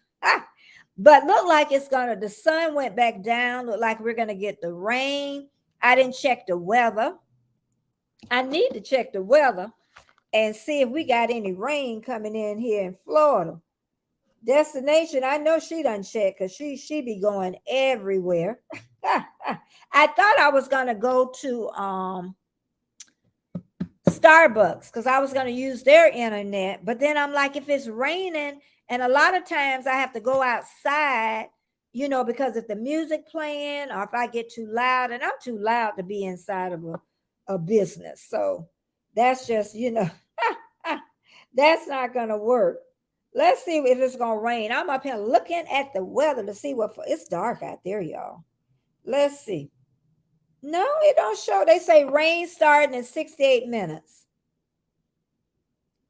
But look like the sun went back down. Look like we're gonna get the rain. I didn't check the weather. I need to check the weather and see if we got any rain coming in here in Florida. Destination, I know she done check because she be going everywhere. I thought I was gonna go to Starbucks because I was gonna use their internet, but then I'm like, if it's raining, and a lot of times I have to go outside, because if the music playing or if I get too loud, and I'm too loud to be inside of a business. So that's just, that's not going to work. Let's see if it's going to rain. I'm up here looking at the weather to see it's dark out there, y'all. Let's see. No, it don't show. They say rain starting in 68 minutes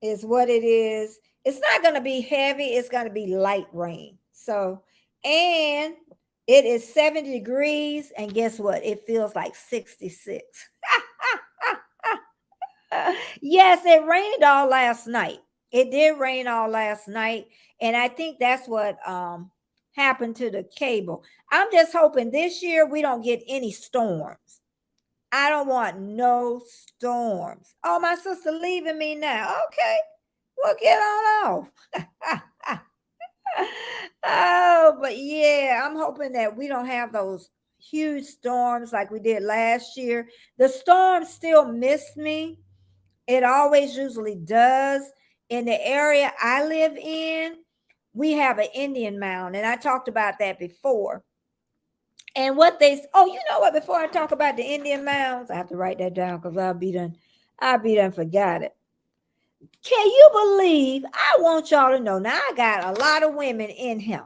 is what it is. It's not going to be heavy. It's going to be light rain. So, and it is 70 degrees. And guess what? It feels like 66. Yes, it rained all last night. It did rain all last night. And I think that's what happened to the cable. I'm just hoping this year we don't get any storms. I don't want no storms. Oh, my sister leaving me now. Okay, we'll get on off. Oh, but yeah, I'm hoping that we don't have those huge storms like we did last year. The storms still miss me. It always usually does. In the area I live in, we have an Indian mound, and I talked about that before. And what you know what? Before I talk about the Indian mounds, I have to write that down because I'll be done forgot it. Can you believe? I want y'all to know. Now I got a lot of women in here.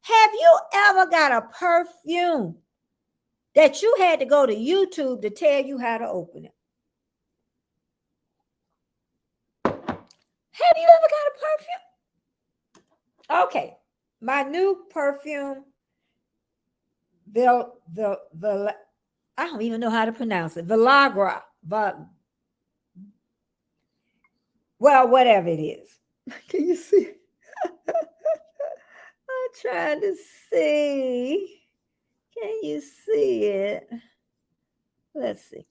Have you ever got a perfume that you had to go to YouTube to tell you how to open it? Have you ever got a perfume? Okay, my new perfume, I don't even know how to pronounce it. Villagra. Well, whatever it is. Can you see? I'm trying to see. Can you see it? Let's see.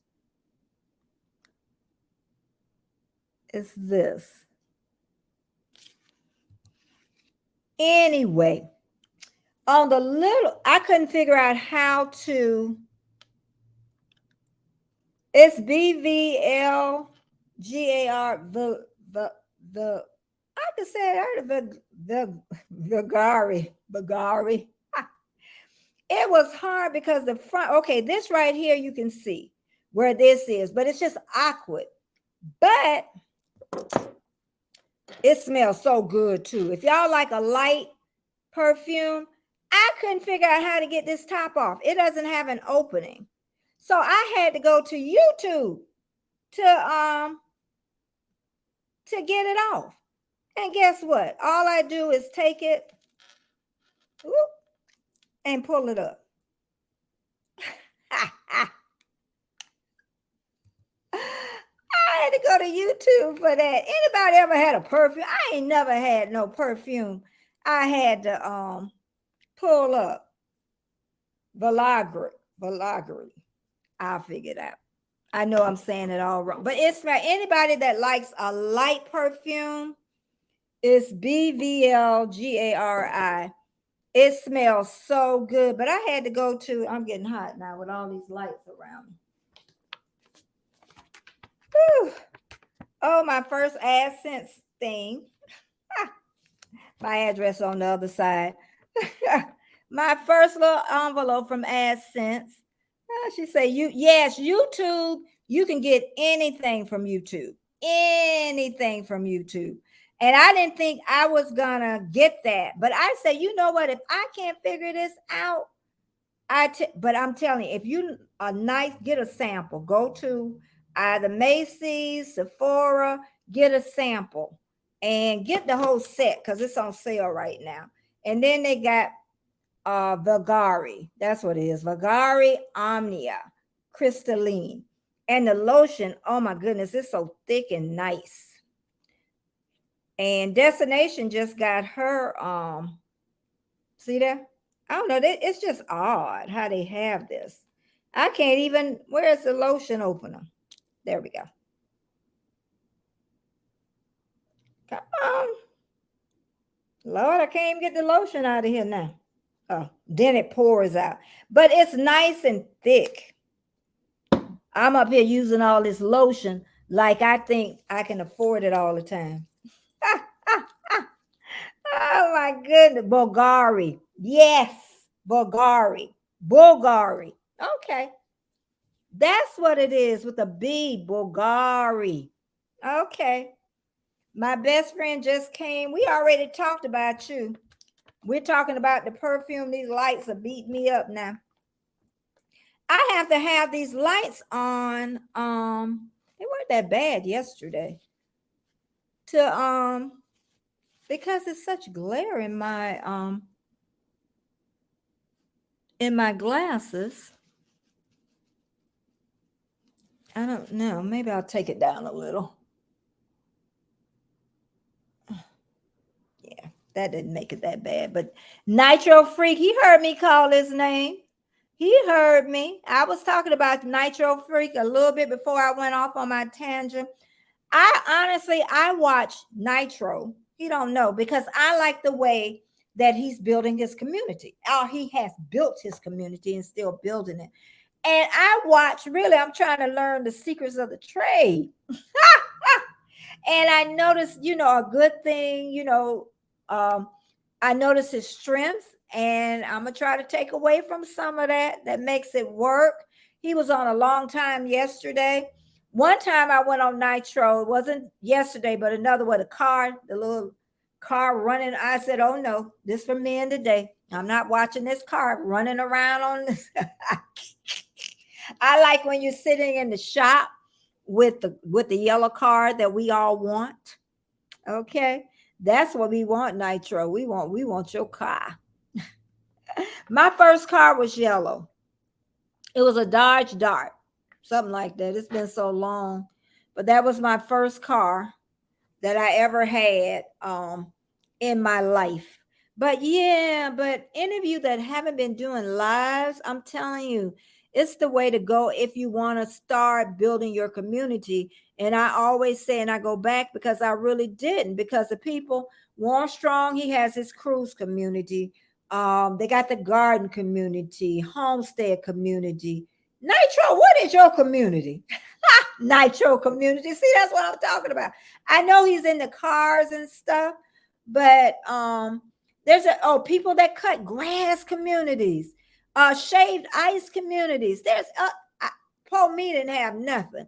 It's this. Anyway, I couldn't figure out how to. It's BVLGAR. I could say I heard of the Bagari. It was hard because the front. Okay, this right here you can see where this is, but it's just awkward. But it smells so good too. If y'all like a light perfume, I couldn't figure out how to get this top off. It doesn't have an opening. So I had to go to YouTube to get it off. And guess what? All I do is take it and pull it up. I had to go to YouTube for that. Anybody ever had a perfume? I ain't never had no perfume. I had to pull up Villagra. I'll figure it out. I know I'm saying it all wrong, but it's for anybody that likes a light perfume. It's BVLGARI. It smells so good, but I had to go to. I'm getting hot now with all these lights around me. Whew. Oh, my first AdSense thing. My address on the other side. My first little envelope from AdSense. She say, yes, YouTube. You can get anything from YouTube. Anything from YouTube. And I didn't think I was gonna get that. But I said, you know what? If I can't figure this out, but I'm telling you, if you a nice, get a sample. Go to either Macy's, Sephora, get a sample and get the whole set because it's on sale right now. And then they got Vagari. That's what it is. Vagari Omnia Crystalline. And the lotion, oh my goodness, it's so thick and nice. And Destination just got her see that? I don't know. It's just odd how they have this. I can't even. Where's the lotion opener? There we go. Come on. Lord, I can't even get the lotion out of here now. Oh, then it pours out. But it's nice and thick. I'm up here using all this lotion like I think I can afford it all the time. Oh my goodness. Bulgari. Yes. Bulgari. Bulgari. Okay. That's what it is with a B. Bulgari. Okay. My best friend just came. We already talked about you. We're talking about the perfume. These lights are beating me up now. I have to have these lights on. They weren't that bad yesterday. Because it's such glare in my glasses. I don't know. Maybe I'll take it down a little. Yeah, that didn't make it that bad. But Nitro Freak, he heard me call his name. He heard me. I was talking about Nitro Freak a little bit before I went off on my tangent. I watch Nitro. He don't know because I like the way that he's building his community. Oh, he has built his community and still building it. And I watch, really, I'm trying to learn the secrets of the trade. And I noticed, a good thing, I noticed his strengths, and I'm going to try to take away from some of that makes it work. He was on a long time yesterday. One time I went on Nitro. It wasn't yesterday, but another one, the little car running. I said, oh no, this for men today. I'm not watching this car running around on this. I like when you're sitting in the shop with the yellow car that we all want. Okay. That's what we want, Nitro. We want your car. My first car was yellow. It was a Dodge Dart, something like that. It's been so long, but that was my first car that I ever had in my life. But any of you that haven't been doing lives, I'm telling you, it's the way to go if you want to start building your community. And I always say, and I go back because I really didn't, because the people, Warren Strong, he has his cruise community. They got the garden community, homestead community. Nitro, what is your community? Nitro community. See, that's what I'm talking about. I know he's in the cars and stuff, but there's people that cut grass communities, shaved ice communities. Poor me didn't have nothing.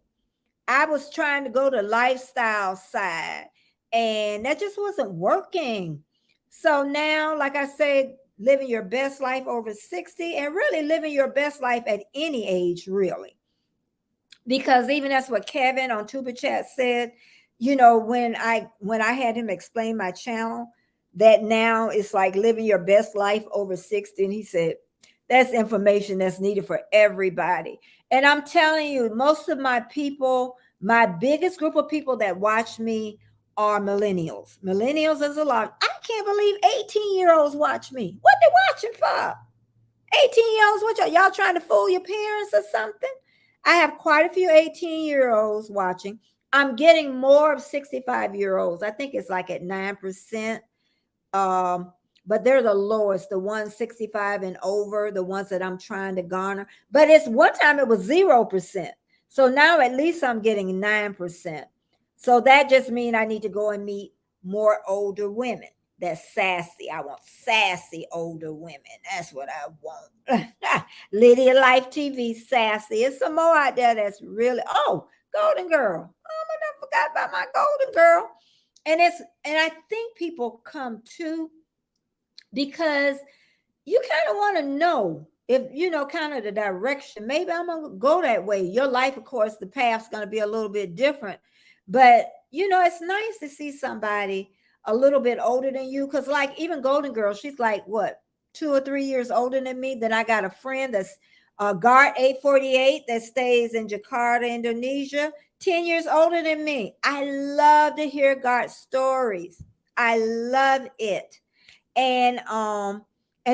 I was trying to go to lifestyle side, and that just wasn't working. So now, like I said, living your best life over 60 and really living your best life at any age, really. Because even that's what Kevin on Tuba Chat said, when I had him explain my channel, that now it's like living your best life over 60. And he said, that's information that's needed for everybody. And I'm telling you, most of my people, my biggest group of people that watch me are millennials. Millennials is a lot. I can't believe 18-year-olds watch me. What they watching for? 18-year-olds, what y'all trying to fool your parents or something? I have quite a few 18-year-olds watching. I'm getting more of 65-year-olds. I think it's like at 9%. But they're the lowest, the ones 65 and over, the ones that I'm trying to garner. But it's one time it was 0%. So now at least I'm getting 9%. So that just means I need to go and meet more older women. That's sassy. I want sassy older women. That's what I want. Lydia Life TV, sassy. There's some more out there that's really, Golden Girl. Oh, I forgot about my Golden Girl. And I think people come to because you kind of want to know if you know kind of the direction. Maybe I'm gonna go that way. Your life, of course, the path's gonna be a little bit different. But it's nice to see somebody a little bit older than you. Cause like even Golden Girl, she's like what, 2 or 3 years older than me. Then I got a friend that's Guard 848 that stays in Jakarta, Indonesia, 10 years older than me. I love to hear Guard stories. I love it. And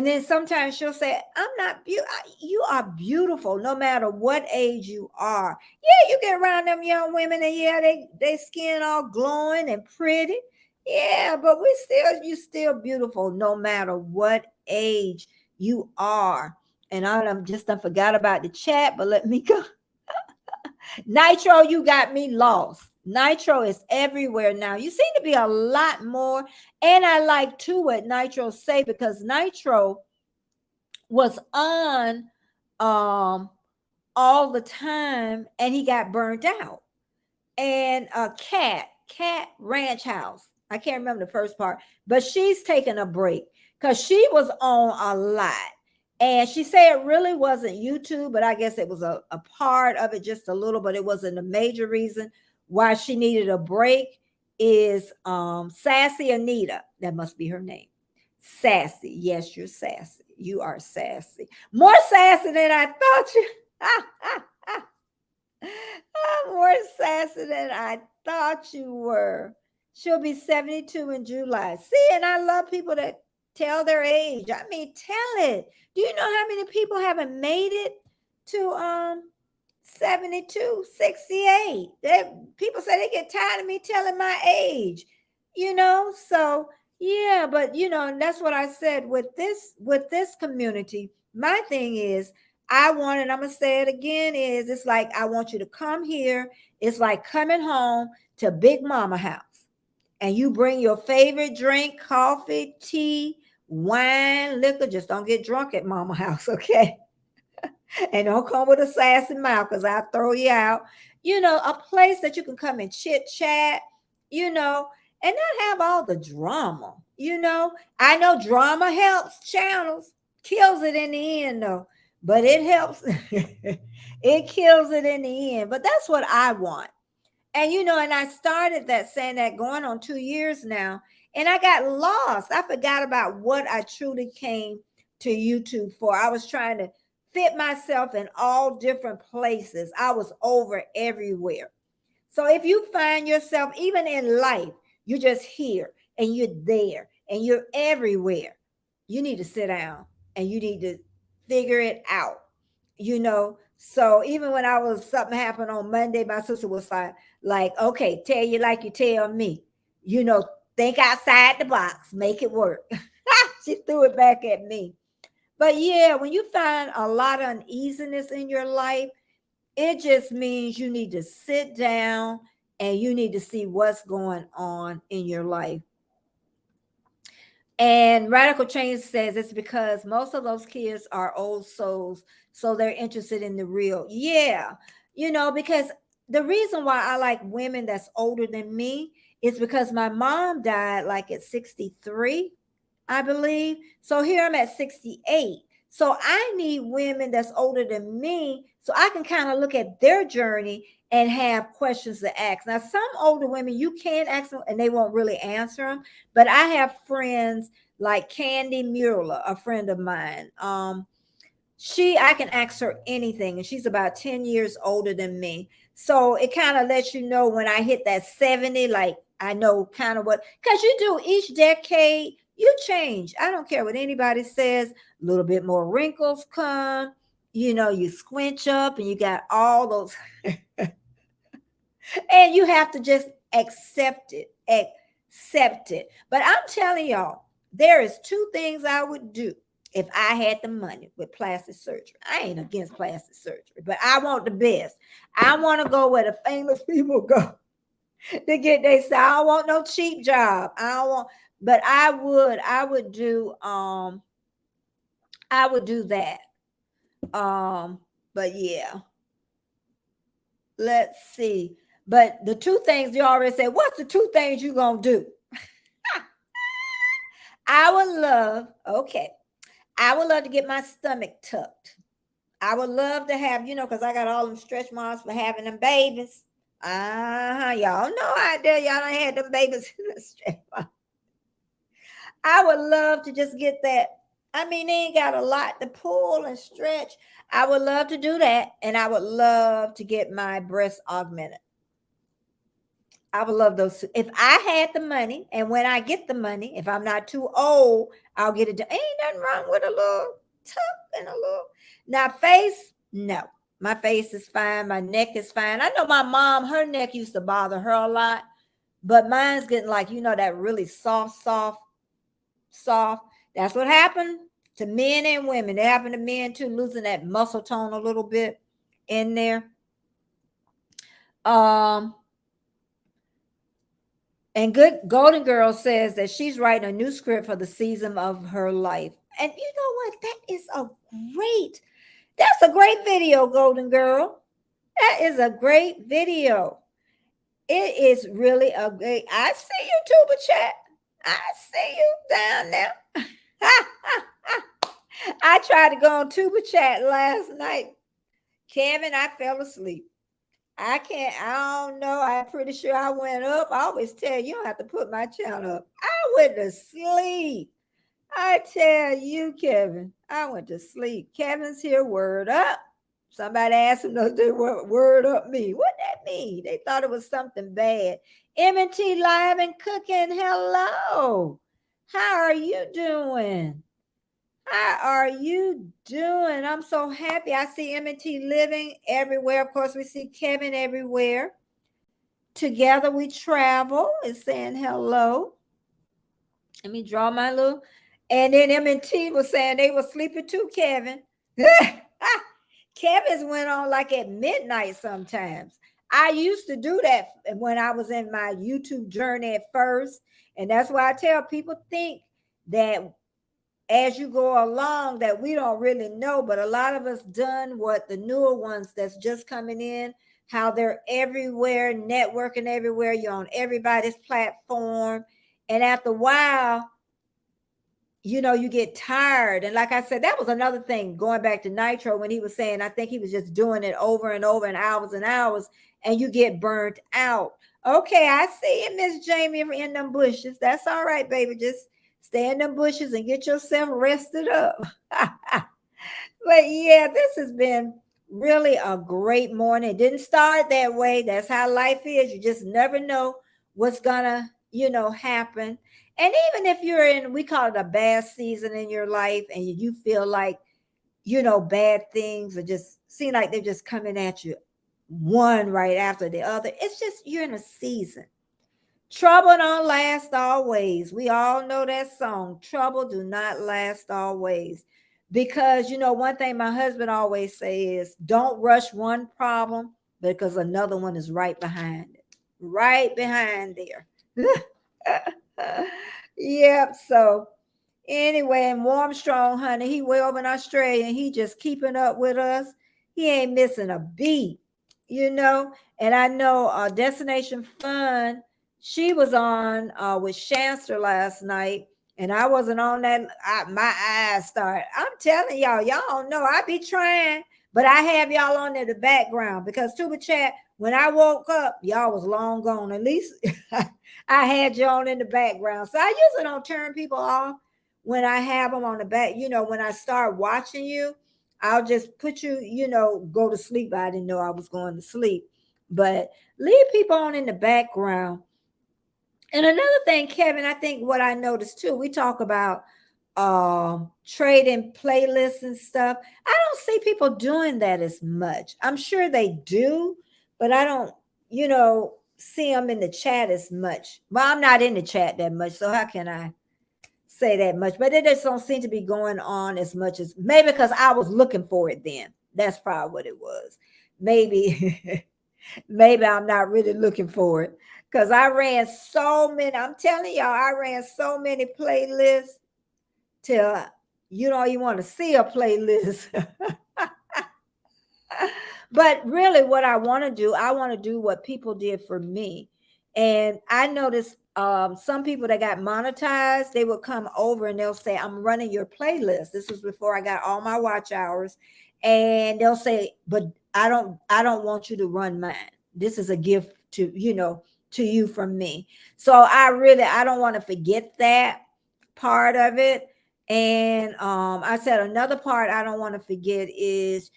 then sometimes she'll say, I'm not beautiful. You are beautiful no matter what age you are. Yeah, you get around them young women and yeah, they skin all glowing and pretty. Yeah, but you still beautiful no matter what age you are. And I'm just I forgot about the chat, but let me go. Nitro, you got me lost. Nitro is everywhere now. You seem to be a lot more. And I like too what Nitro say because Nitro was on um all the time and he got burnt out. And a cat ranch house. I can't remember the first part, but she's taking a break because she was on a lot. And she said it really wasn't YouTube, but I guess it was a part of it, just a little, but it wasn't a major reason why she needed a break. Is Sassy Anita. That must be her name. Sassy. Yes, you're sassy. You are sassy. More sassy than I thought you. More sassy than I thought you were. She'll be 72 in July. See, and I love people that tell their age. I mean, tell it. Do you know how many people haven't made it to 72, 68? People say they get tired of me telling my age, so yeah, but and that's what I said with this community. My thing is I want, and I'm gonna say it again, is it's like I want you to come here. It's like coming home to Big Mama house. And you bring your favorite drink, coffee, tea, wine, liquor. Just don't get drunk at Mama house, okay? And don't come with a sassy mouth because I'll throw you out. A place that you can come and chit chat, and not have all the drama. I know drama helps channels, kills it in the end, though, but it helps. It kills it in the end. But that's what I want. And I started that saying that going on 2 years now, and I got lost. I forgot about what I truly came to YouTube for. I was trying to fit myself in all different places. I was over everywhere. So if you find yourself, even in life, you're just here and you're there and you're everywhere, you need to sit down and you need to figure it out. So even when I was something happened on Monday, my sister was like, okay, tell you like you tell me, you know, think outside the box, make it work. She threw it back at me. But yeah, when you find a lot of uneasiness in your life, it just means you need to sit down and you need to see what's going on in your life. And Radical Change says it's because most of those kids are old souls, so they're interested in the real. Yeah, because the reason why I like women that's older than me is because my mom died like at 63, I believe. So here I'm at 68. So I need women that's older than me so I can kind of look at their journey and have questions to ask. Now, some older women, you can ask them and they won't really answer them. But I have friends like Candy Mueller, a friend of mine. I can ask her anything, and she's about 10 years older than me. So it kind of lets you know when I hit that 70, like I know kind of what, because you do each decade, you change. I don't care what anybody says, a little bit more wrinkles come, you squinch up and you got all those, and you have to just accept it. Accept it. But I'm telling y'all, there is two things I would do if I had the money with plastic surgery. I ain't against plastic surgery, but I want the best. I want to go where the famous people go to get their style. I don't want no cheap job. I don't want, but I would do that. But yeah, let's see. But the two things you already said, what's the two things you gonna do? I would love, okay, I would love to get my stomach tucked. I would love to have, because I got all them stretch marks for having them babies. Y'all know out there, y'all done had them babies in the stretch marks. I would love to just get that. I mean, they ain't got a lot to pull and stretch. I would love to do that. And I would love to get my breasts augmented. I would love those. If I had the money, and when I get the money, if I'm not too old, I'll get it. Ain't nothing wrong with a little tuck and a little. Now, face, no. My face is fine. My neck is fine. I know my mom, her neck used to bother her a lot, but mine's getting like, that really soft. That's what happened to men and women. It happened to men too, losing that muscle tone a little bit in there. And good Golden Girl says that she's writing a new script for the season of her life. And you know what? That's a great video, Golden Girl. That is a great video. It is really a great. I see you, Tuba Chat. I see you down there. I tried to go on Tuba Chat last night. Kevin, I fell asleep. I don't know. I'm pretty sure I went up. I always tell you, don't have to put my channel up. I went to sleep. I tell you, Kevin, I went to sleep. Kevin's here, word up. Somebody asked him to do word up me. What that mean? They thought it was something bad. M&T Live and Cooking, hello. How are you doing? How are you doing? I'm so happy. I see M&T Living everywhere. Of course, we see Kevin everywhere. Together we travel is saying hello. Let me draw my little. And then M&T was saying they were sleeping too, Kevin. Kevin's went on like at midnight sometimes. I used to do that when I was in my YouTube journey at first. And that's why I tell people think that as you go along that we don't really know, but a lot of us done what the newer ones that's just coming in, how they're everywhere, networking everywhere. You're on everybody's platform. And after a while, you get tired. And like I said, that was another thing going back to Nitro when he was saying, I think he was just doing it over and over and hours, and you get burnt out. Okay, I see you, Miss Jamie, in them bushes. That's all right, baby. Just stay in them bushes and get yourself rested up. But yeah, this has been really a great morning. It didn't start that way. That's how life is. You just never know what's gonna, happen. And even if you're in, we call it a bad season in your life, and you feel like, bad things are just seem like they're just coming at you one right after the other. It's just you're in a season. Trouble don't last always. We all know that song. Trouble do not last always. Because one thing my husband always says is don't rush one problem because another one is right behind it. Right behind there. Yep. So anyway, and Warm Strong, honey, he way over in Australia and he just keeping up with us. He ain't missing a beat, And I know Destination Fun, she was on with Shanster last night, and I wasn't on that. My eyes start. I'm telling y'all don't know. I be trying, but I have y'all on in the background because Tuba Chat, when I woke up, y'all was long gone. At least I had you on in the background. So I usually don't turn people off when I have them on the back. When I start watching you, I'll just put you, go to sleep. I didn't know I was going to sleep, but leave people on in the background. And another thing, Kevin, I think what I noticed too, we talk about trading playlists and stuff. I don't see people doing that as much. I'm sure they do, but I don't, see them in the chat as much. Well, I'm not in the chat that much, so how can I say that much? But it just don't seem to be going on as much as maybe because I was looking for it then. That's probably what it was. Maybe, maybe I'm not really looking for it. Because I ran so many, I'm telling y'all, I ran so many playlists till you don't even want to see a playlist. But really, what I want to do what people did for me. And I noticed some people that got monetized, they would come over and they'll say, I'm running your playlist. This was before I got all my watch hours. And they'll say, but I don't want you to run mine. This is a gift to, to you from me. So I don't want to forget that part of it. And I said another part I don't want to forget is,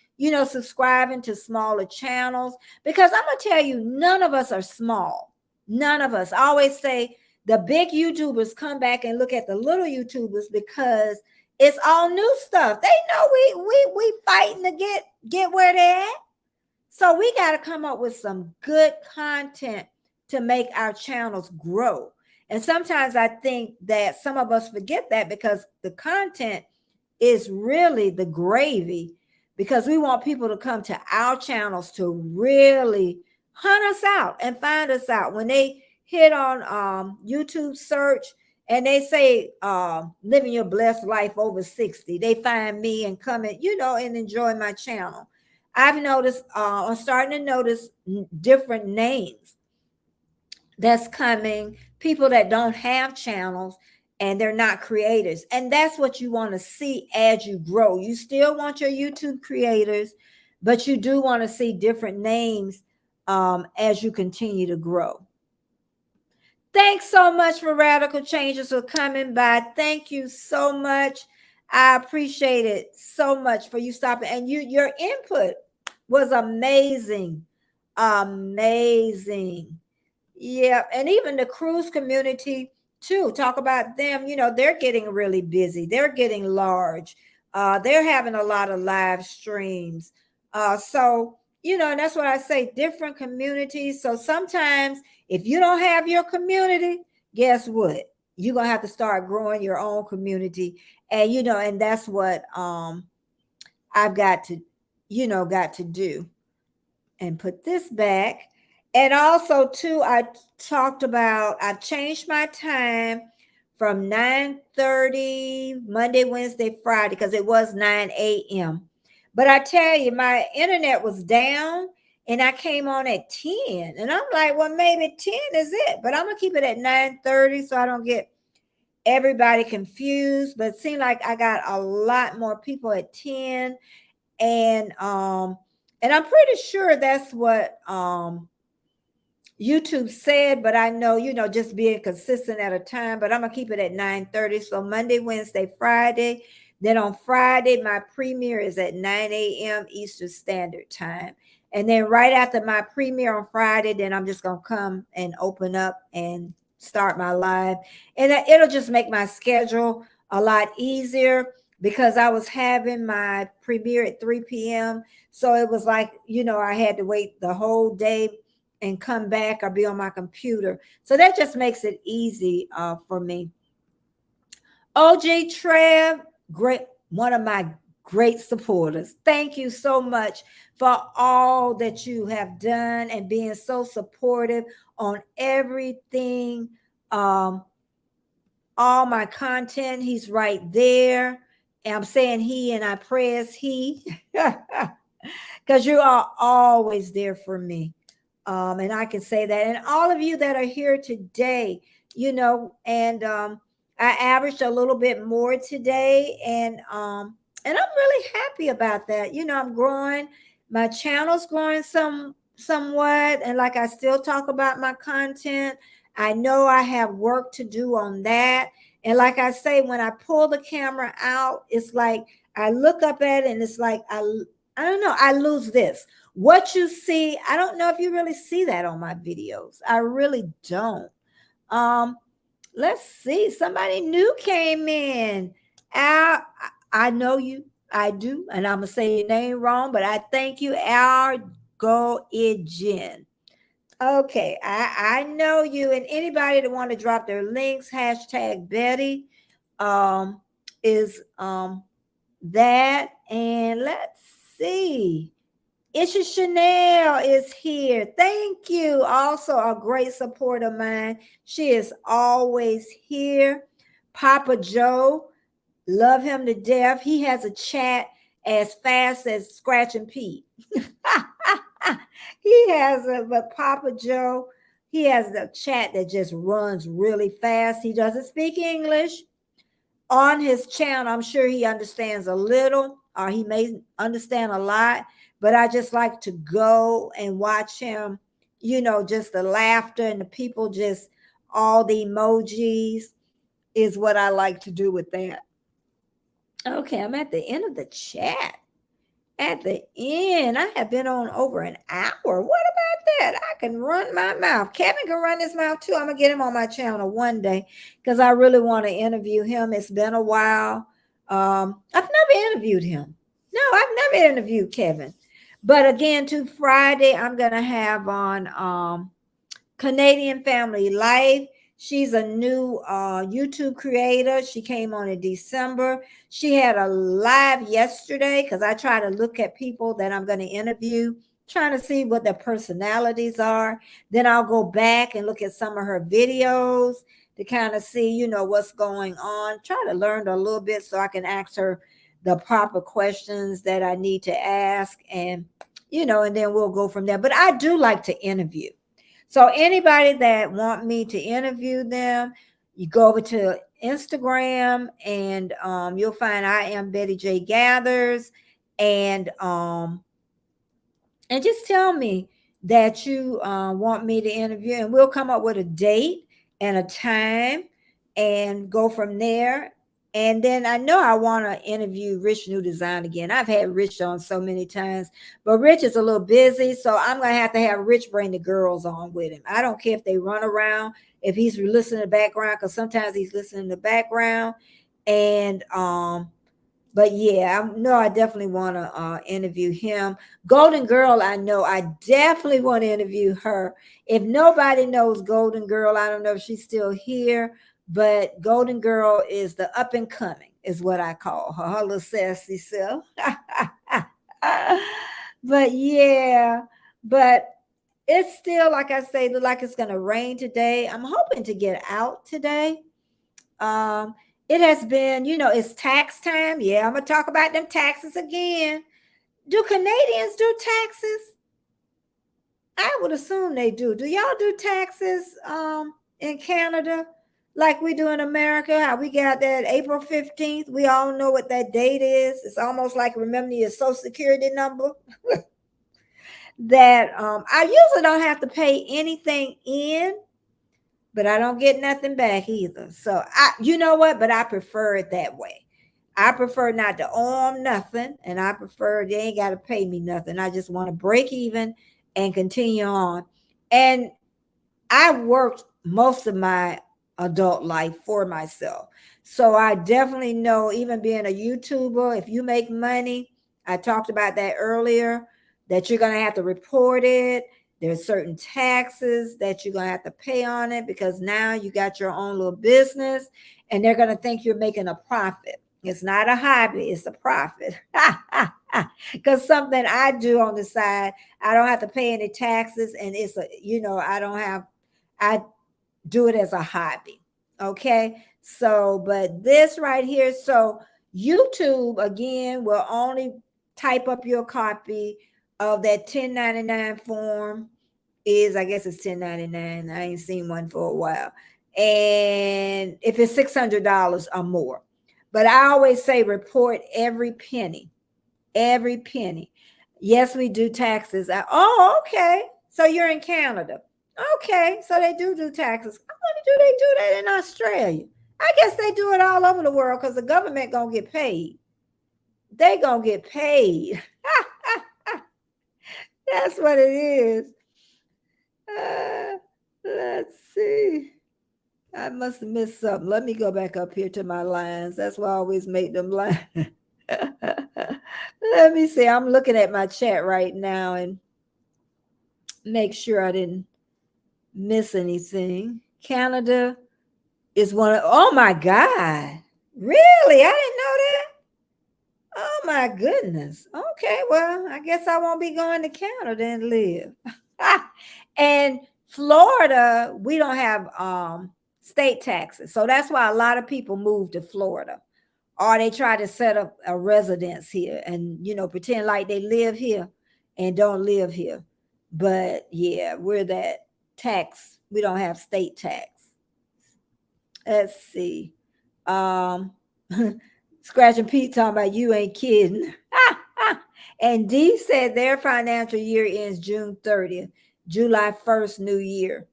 subscribing to smaller channels, because I'm gonna tell you, none of us are small. None of us. I always say the big YouTubers come back and look at the little YouTubers because it's all new stuff. They know we fighting to get where they're at. So we got to come up with some good content to make our channels grow. And sometimes I think that some of us forget that, because the content is really the gravy, because we want people to come to our channels to really hunt us out and find us out. When they hit on YouTube search and they say living your blessed life over 60, they find me and come in, and enjoy my channel. I've noticed, I'm starting to notice different names that's coming, people that don't have channels and they're not creators. And that's what you want to see as you grow. You still want your YouTube creators, but you do want to see different names as you continue to grow. Thanks so much for Radical Changes for coming by. Thank you so much. I appreciate it so much for you stopping, and your input was amazing. Amazing. Yeah, and even the cruise community too. Talk about them. They're getting really busy. They're getting large. They're having a lot of live streams. So and that's what I say. Different communities. So sometimes, if you don't have your community, guess what? You're gonna have to start growing your own community, and and that's what I've got to do. And put this back. And also too, I've changed my time from 9:30 Monday, Wednesday, Friday, because it was 9 a.m. But I tell you, my internet was down and I came on at 10. And I'm like, well, maybe 10 is it. But I'm gonna keep it at 9:30 so I don't get everybody confused. But it seemed like I got a lot more people at 10. And I'm pretty sure that's what YouTube said, but I know, just being consistent at a time, but I'm gonna keep it at 9:30. So Monday, Wednesday, Friday. Then on Friday, my premiere is at 9 a.m. Eastern Standard Time. And then right after my premiere on Friday, then I'm just gonna come and open up and start my live. And it'll just make my schedule a lot easier, because I was having my premiere at 3 p.m. So it was like, I had to wait the whole day and come back or be on my computer. So that just makes it easy for me. OG Trev, great, one of my great supporters. Thank you so much for all that you have done and being so supportive on everything. All my content, he's right there. And I'm saying he, and I pray as he, because you are always there for me. And I can say that. And all of you that are here today, and I averaged a little bit more today, and I'm really happy about that. I'm growing. My channel's growing somewhat, and like I still talk about my content. I know I have work to do on that. And like I say, when I pull the camera out, it's like I look up at it and it's like I don't know, I lose this. What you see, I don't know if you really see that on my videos. I really don't. Let's see. Somebody new came in. I know you. I do. And I'm going to say your name wrong, but I thank you, Argoigen. Okay. I know you. And anybody that want to drop their links, hashtag Betty is that. And let's see. Isha Chanel is here. Thank you. Also a great support of mine. She is always here. Papa Joe, love him to death. He has a chat as fast as Scratch and Pete. He has a, but Papa Joe, he has a chat that just runs really fast. He doesn't speak English on his channel. I'm sure he understands a little, or he may understand a lot, but I just like to go and watch him, just the laughter and the people, just all the emojis is what I like to do with that. Okay, I'm at the end of the chat. At the end, I have been on over an hour. What about that? I can run my mouth. Kevin can run his mouth too. I'm gonna get him on my channel one day because I really want to interview him. It's been a while. I've never interviewed him. No, I've never interviewed Kevin. But again, to Friday, I'm gonna have on Canadian Family Life. She's a new YouTube creator. She came on in December. She had a live yesterday because I try to look at people that I'm going to interview, trying to see what their personalities are. Then I'll go back and look at some of her videos to kind of see, what's going on. Try to learn a little bit so I can ask her the proper questions that I need to ask, and and then we'll go from there. But I do like to interview. So anybody that want me to interview them, you go over to Instagram, and you'll find I am Betty J Gathers, and just tell me that you want me to interview, and we'll come up with a date and a time and go from there. And then I know I want to interview Rich New Design again. I've had Rich on so many times, but Rich is a little busy, so I'm going to have Rich bring the girls on with him. I don't care if they run around, if he's listening in the background, because sometimes he's listening in the background. And but yeah, I know I definitely want to interview him. Golden Girl, I know I definitely want to interview her. If nobody knows Golden Girl, I don't know if she's still here, but Golden Girl is the up and coming, is what I call her, her little sassy self. But yeah, but it's still, like I say, look like it's going to rain today. I'm hoping to get out today. Um, it has been, it's tax time. Yeah, I'm gonna talk about them taxes again. Do Canadians do taxes? I would assume they do. Do y'all do taxes in Canada like we do in America? How we got that April 15th? We all know what that date is. It's almost like remember your social security number. That I usually don't have to pay anything in, but I don't get nothing back either. So you know what? But I prefer it that way. I prefer not to owe them nothing, and I prefer they ain't got to pay me nothing. I just want to break even and continue on. And I worked most of my adult life for myself. So I definitely know, even being a YouTuber, if you make money, I talked about that earlier, that you're going to have to report it. There's certain taxes that you're going to have to pay on it because now you got your own little business and they're going to think you're making a profit. It's not a hobby, it's a profit. Because something I do on the side, I don't have to pay any taxes, and it's I do it as a hobby. Okay. So, but this right here, so YouTube again will only type up your copy of that 1099 form. I guess it's 1099. I ain't seen one for a while. And if it's $600 or more. But I always say report every penny. Every penny. Yes, we do taxes. Oh, okay. So you're in Canada. Okay, so they do taxes. I wonder, do they do that in Australia? I guess they do it all over the world because the government gonna get paid. They gonna get paid. That's what it is. Let's see. I must have missed something. Let me go back up here to my lines. That's why I always make them lines. Let me see. I'm looking at my chat right now and make sure I didn't miss anything. Canada is one of, oh my God. Really? I didn't know that. Oh my goodness. Okay, well, I guess I won't be going to Canada and live. And Florida, we don't have state taxes. So that's why a lot of people move to Florida. Or they try to set up a residence here and pretend like they live here and don't live here. But yeah, we're that tax. We don't have state tax. Let's see. Um, Scratch and Pete talking about you ain't kidding. And D said their financial year ends June 30th, July 1st, new year.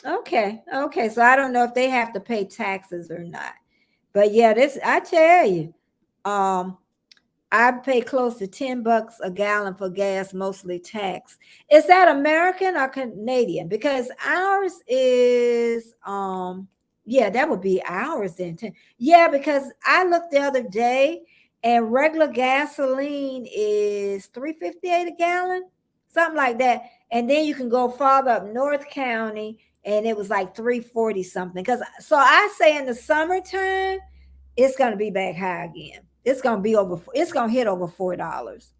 Okay, okay. So I don't know if they have to pay taxes or not. But yeah, this I tell you, um, I pay close to $10 a gallon for gas, mostly tax. Is that American or Canadian? Because ours is yeah, that would be ours then. Yeah, because I looked the other day and regular gasoline is 3.58 a gallon, something like that. And then you can go farther up North County and it was like 3.40 something. Because so I say in the summertime it's going to be back high again. It's going to be over. It's going to hit over $4.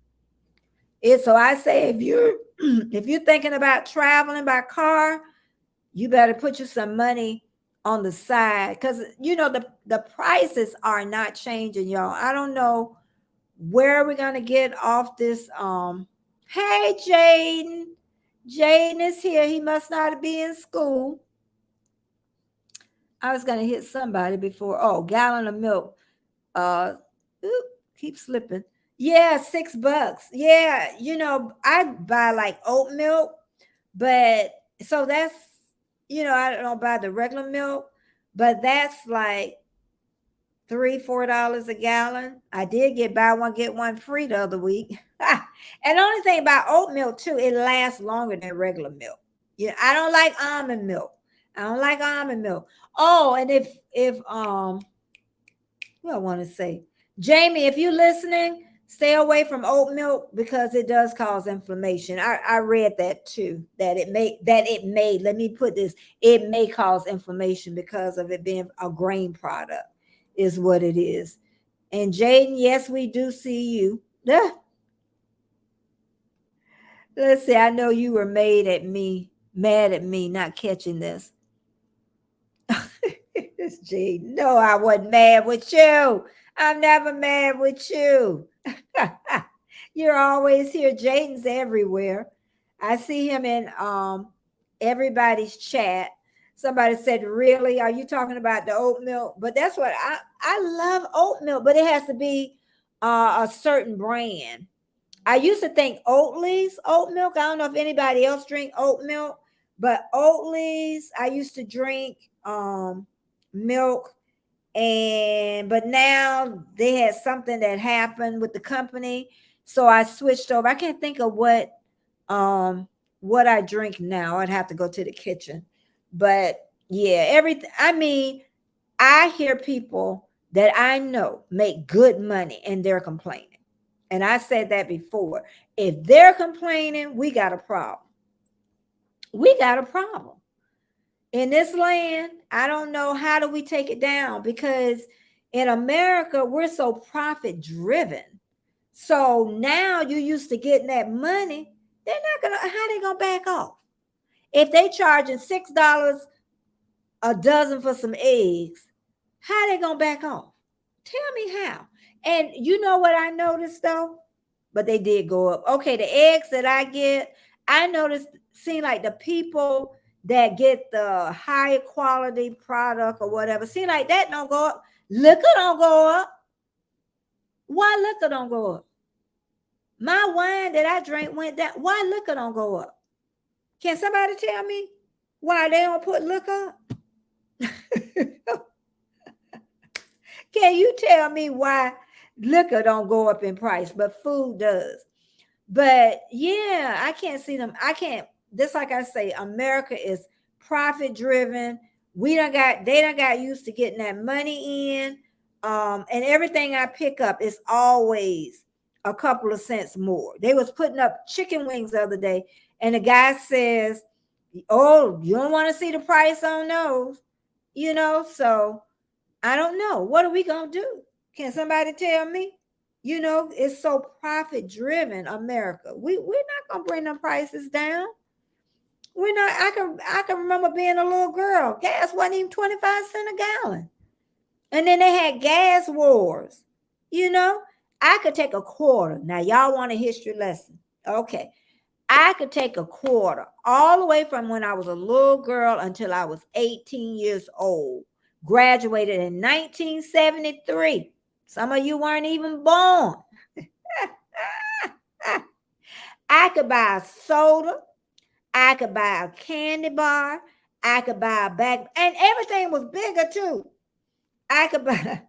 It's so I say if you're if you're thinking about traveling by car, you better put you some money on the side because you know the prices are not changing, y'all. I don't know where we're gonna get off this. Hey, Jaden. Jaden is here. He must not be in school. I was gonna hit somebody before. Oh, gallon of milk. Uh, oop, keep slipping. Yeah, $6. Yeah, you know, I buy like oat milk, but so that's I don't buy the regular milk, but that's like $3, $4 a gallon. I did get buy one get one free the other week. And the only thing about oat milk too, it lasts longer than regular milk. Yeah, I don't like almond milk. I don't like almond milk. Oh, and if what I want to say. Jamie, if you're listening, stay away from oat milk because it does cause inflammation. I read that too, that it may, let me put this, it may cause inflammation because of it being a grain product, is what it is. And Jaden, yes, we do see you. Let's see, I know you were mad at me not catching this. It's Jaden. No, I wasn't mad with you. I'm never mad with you. You're always here. Jaden's everywhere. I see him in everybody's chat. Somebody said, "Really? Are you talking about the oat milk?" But that's what I love oat milk, but it has to be a certain brand. I used to think Oatly's oat milk. I don't know if anybody else drink oat milk, but Oatly's I used to drink milk, and but now they had something that happened with the company, so I switched over. I can't think of what I drink now. I'd have to go to the kitchen. But yeah, everything. I mean, I hear people that I know make good money and they're complaining. And I said that before. If they're complaining, we got a problem. We got a problem. In this land, I don't know how do we take it down because in America, we're so profit driven. So now you're used to getting that money. They're not gonna, how they gonna back off? If they charging $6 a dozen for some eggs, how they gonna back off? Tell me how. And you know what I noticed though? But they did go up. Okay, the eggs that I get, I noticed seem like the people that get the higher quality product or whatever, seem like that don't go up. Liquor don't go up. Why liquor don't go up? My wine that I drank went down. Why liquor don't go up? Can somebody tell me why they don't put liquor up? Can you tell me why liquor don't go up in price, but food does? But yeah, I can't see them. I can't. Just like I say, America is profit driven. They don't got used to getting that money in. And everything I pick up is always a couple of cents more. They was putting up chicken wings the other day, and the guy says, "Oh, you don't want to see the price on those," So I don't know. What are we gonna do? Can somebody tell me? It's so profit driven, America. We're not gonna bring the prices down. We're not. I can remember being a little girl. Gas wasn't even 25 cents a gallon. And then they had gas wars. I could take a quarter. Now y'all want a history lesson. Okay. I could take a quarter all the way from when I was a little girl until I was 18 years old. Graduated in 1973. Some of you weren't even born. I could buy a soda. I could buy a candy bar. I could buy a bag, and everything was bigger too. I could buy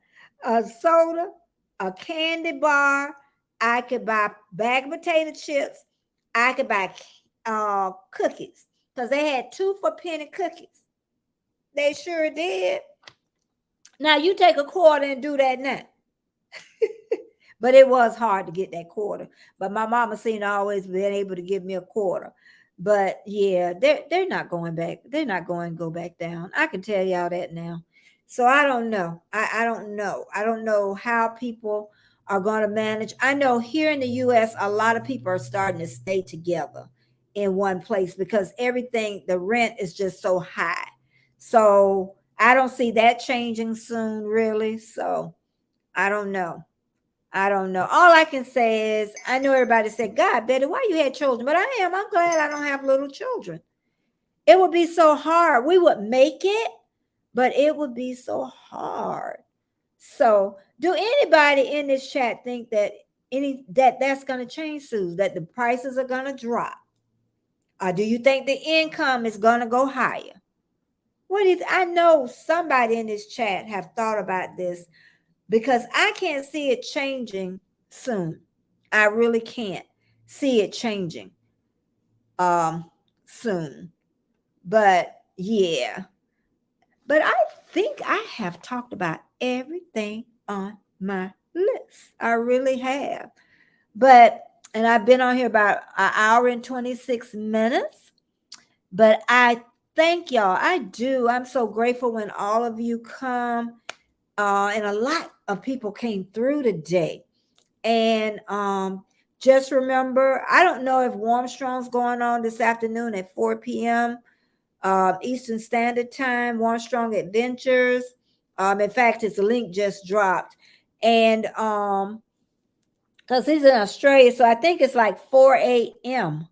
a soda, a candy bar. I could buy a bag of potato chips. I could buy cookies because they had 2 for penny cookies. They sure did. Now you take a quarter and do that now. But it was hard to get that quarter. But my mama seemed to always been able to give me a quarter. But yeah, they're not going back. They're not going to go back down. I can tell y'all that now. So I don't know. I don't know. I don't know how people are going to manage. I know here in the US, a lot of people are starting to stay together in one place because everything, the rent is just so high. So I don't see that changing soon, really. So I don't know. I don't know. All I can say is I know everybody said, God, Betty, why you had children? But I'm glad I don't have little children. It would be so hard. We would make it, but it would be so hard. So do anybody in this chat think that that's going to change soon, that the prices are going to drop? Or do you think the income is going to go higher? I know somebody in this chat have thought about this, because I can't see it changing soon. I really can't see it changing soon. But yeah. But I think I have talked about everything on my list. I really have. And I've been on here about an hour and 26 minutes. But I thank y'all. I do. I'm so grateful when all of you come. And a lot of people came through today. And just remember, I don't know if Warmstrong's going on this afternoon at 4 p.m. Eastern Standard Time, Warmstrong Adventures. In fact, his link just dropped. And because he's in Australia, so I think it's like 4 a.m.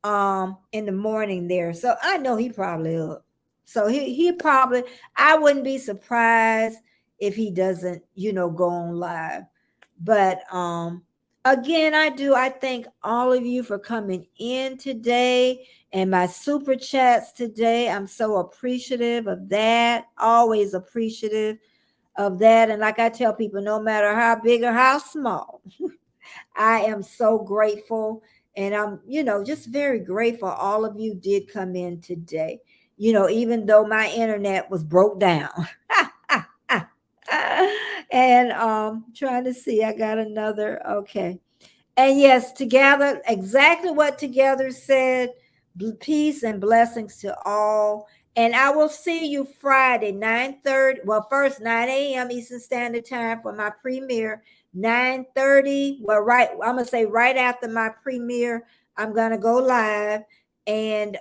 In the morning there. So I know he probably up. So he probably, I wouldn't be surprised if he doesn't, go on live. But again, I thank all of you for coming in today and my super chats today. I'm so appreciative of that. Always appreciative of that. And like I tell people, no matter how big or how small, I am so grateful. And I'm, just very grateful all of you did come in today. Even though my internet was broke down. And trying to see, I got another. Okay. And yes, together, exactly what together said, peace and blessings to all. And I will see you Friday, 9:30. Well, first 9 a.m. Eastern Standard Time for my premiere. 9:30. Well, right, I'm gonna say right after my premiere, I'm gonna go live. And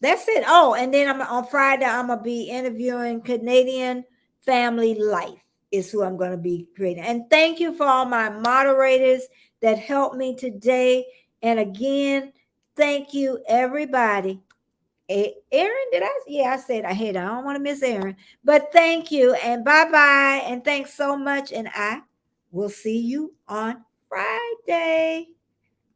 that's it. Oh, and then on Friday, I'm gonna be interviewing Canadian Family Life is who I'm going to be creating. And thank you for all my moderators that helped me today. And again, thank you, everybody. Aaron, did I? Yeah, I said I don't want to miss Aaron. But thank you and bye-bye. And thanks so much. And I will see you on Friday.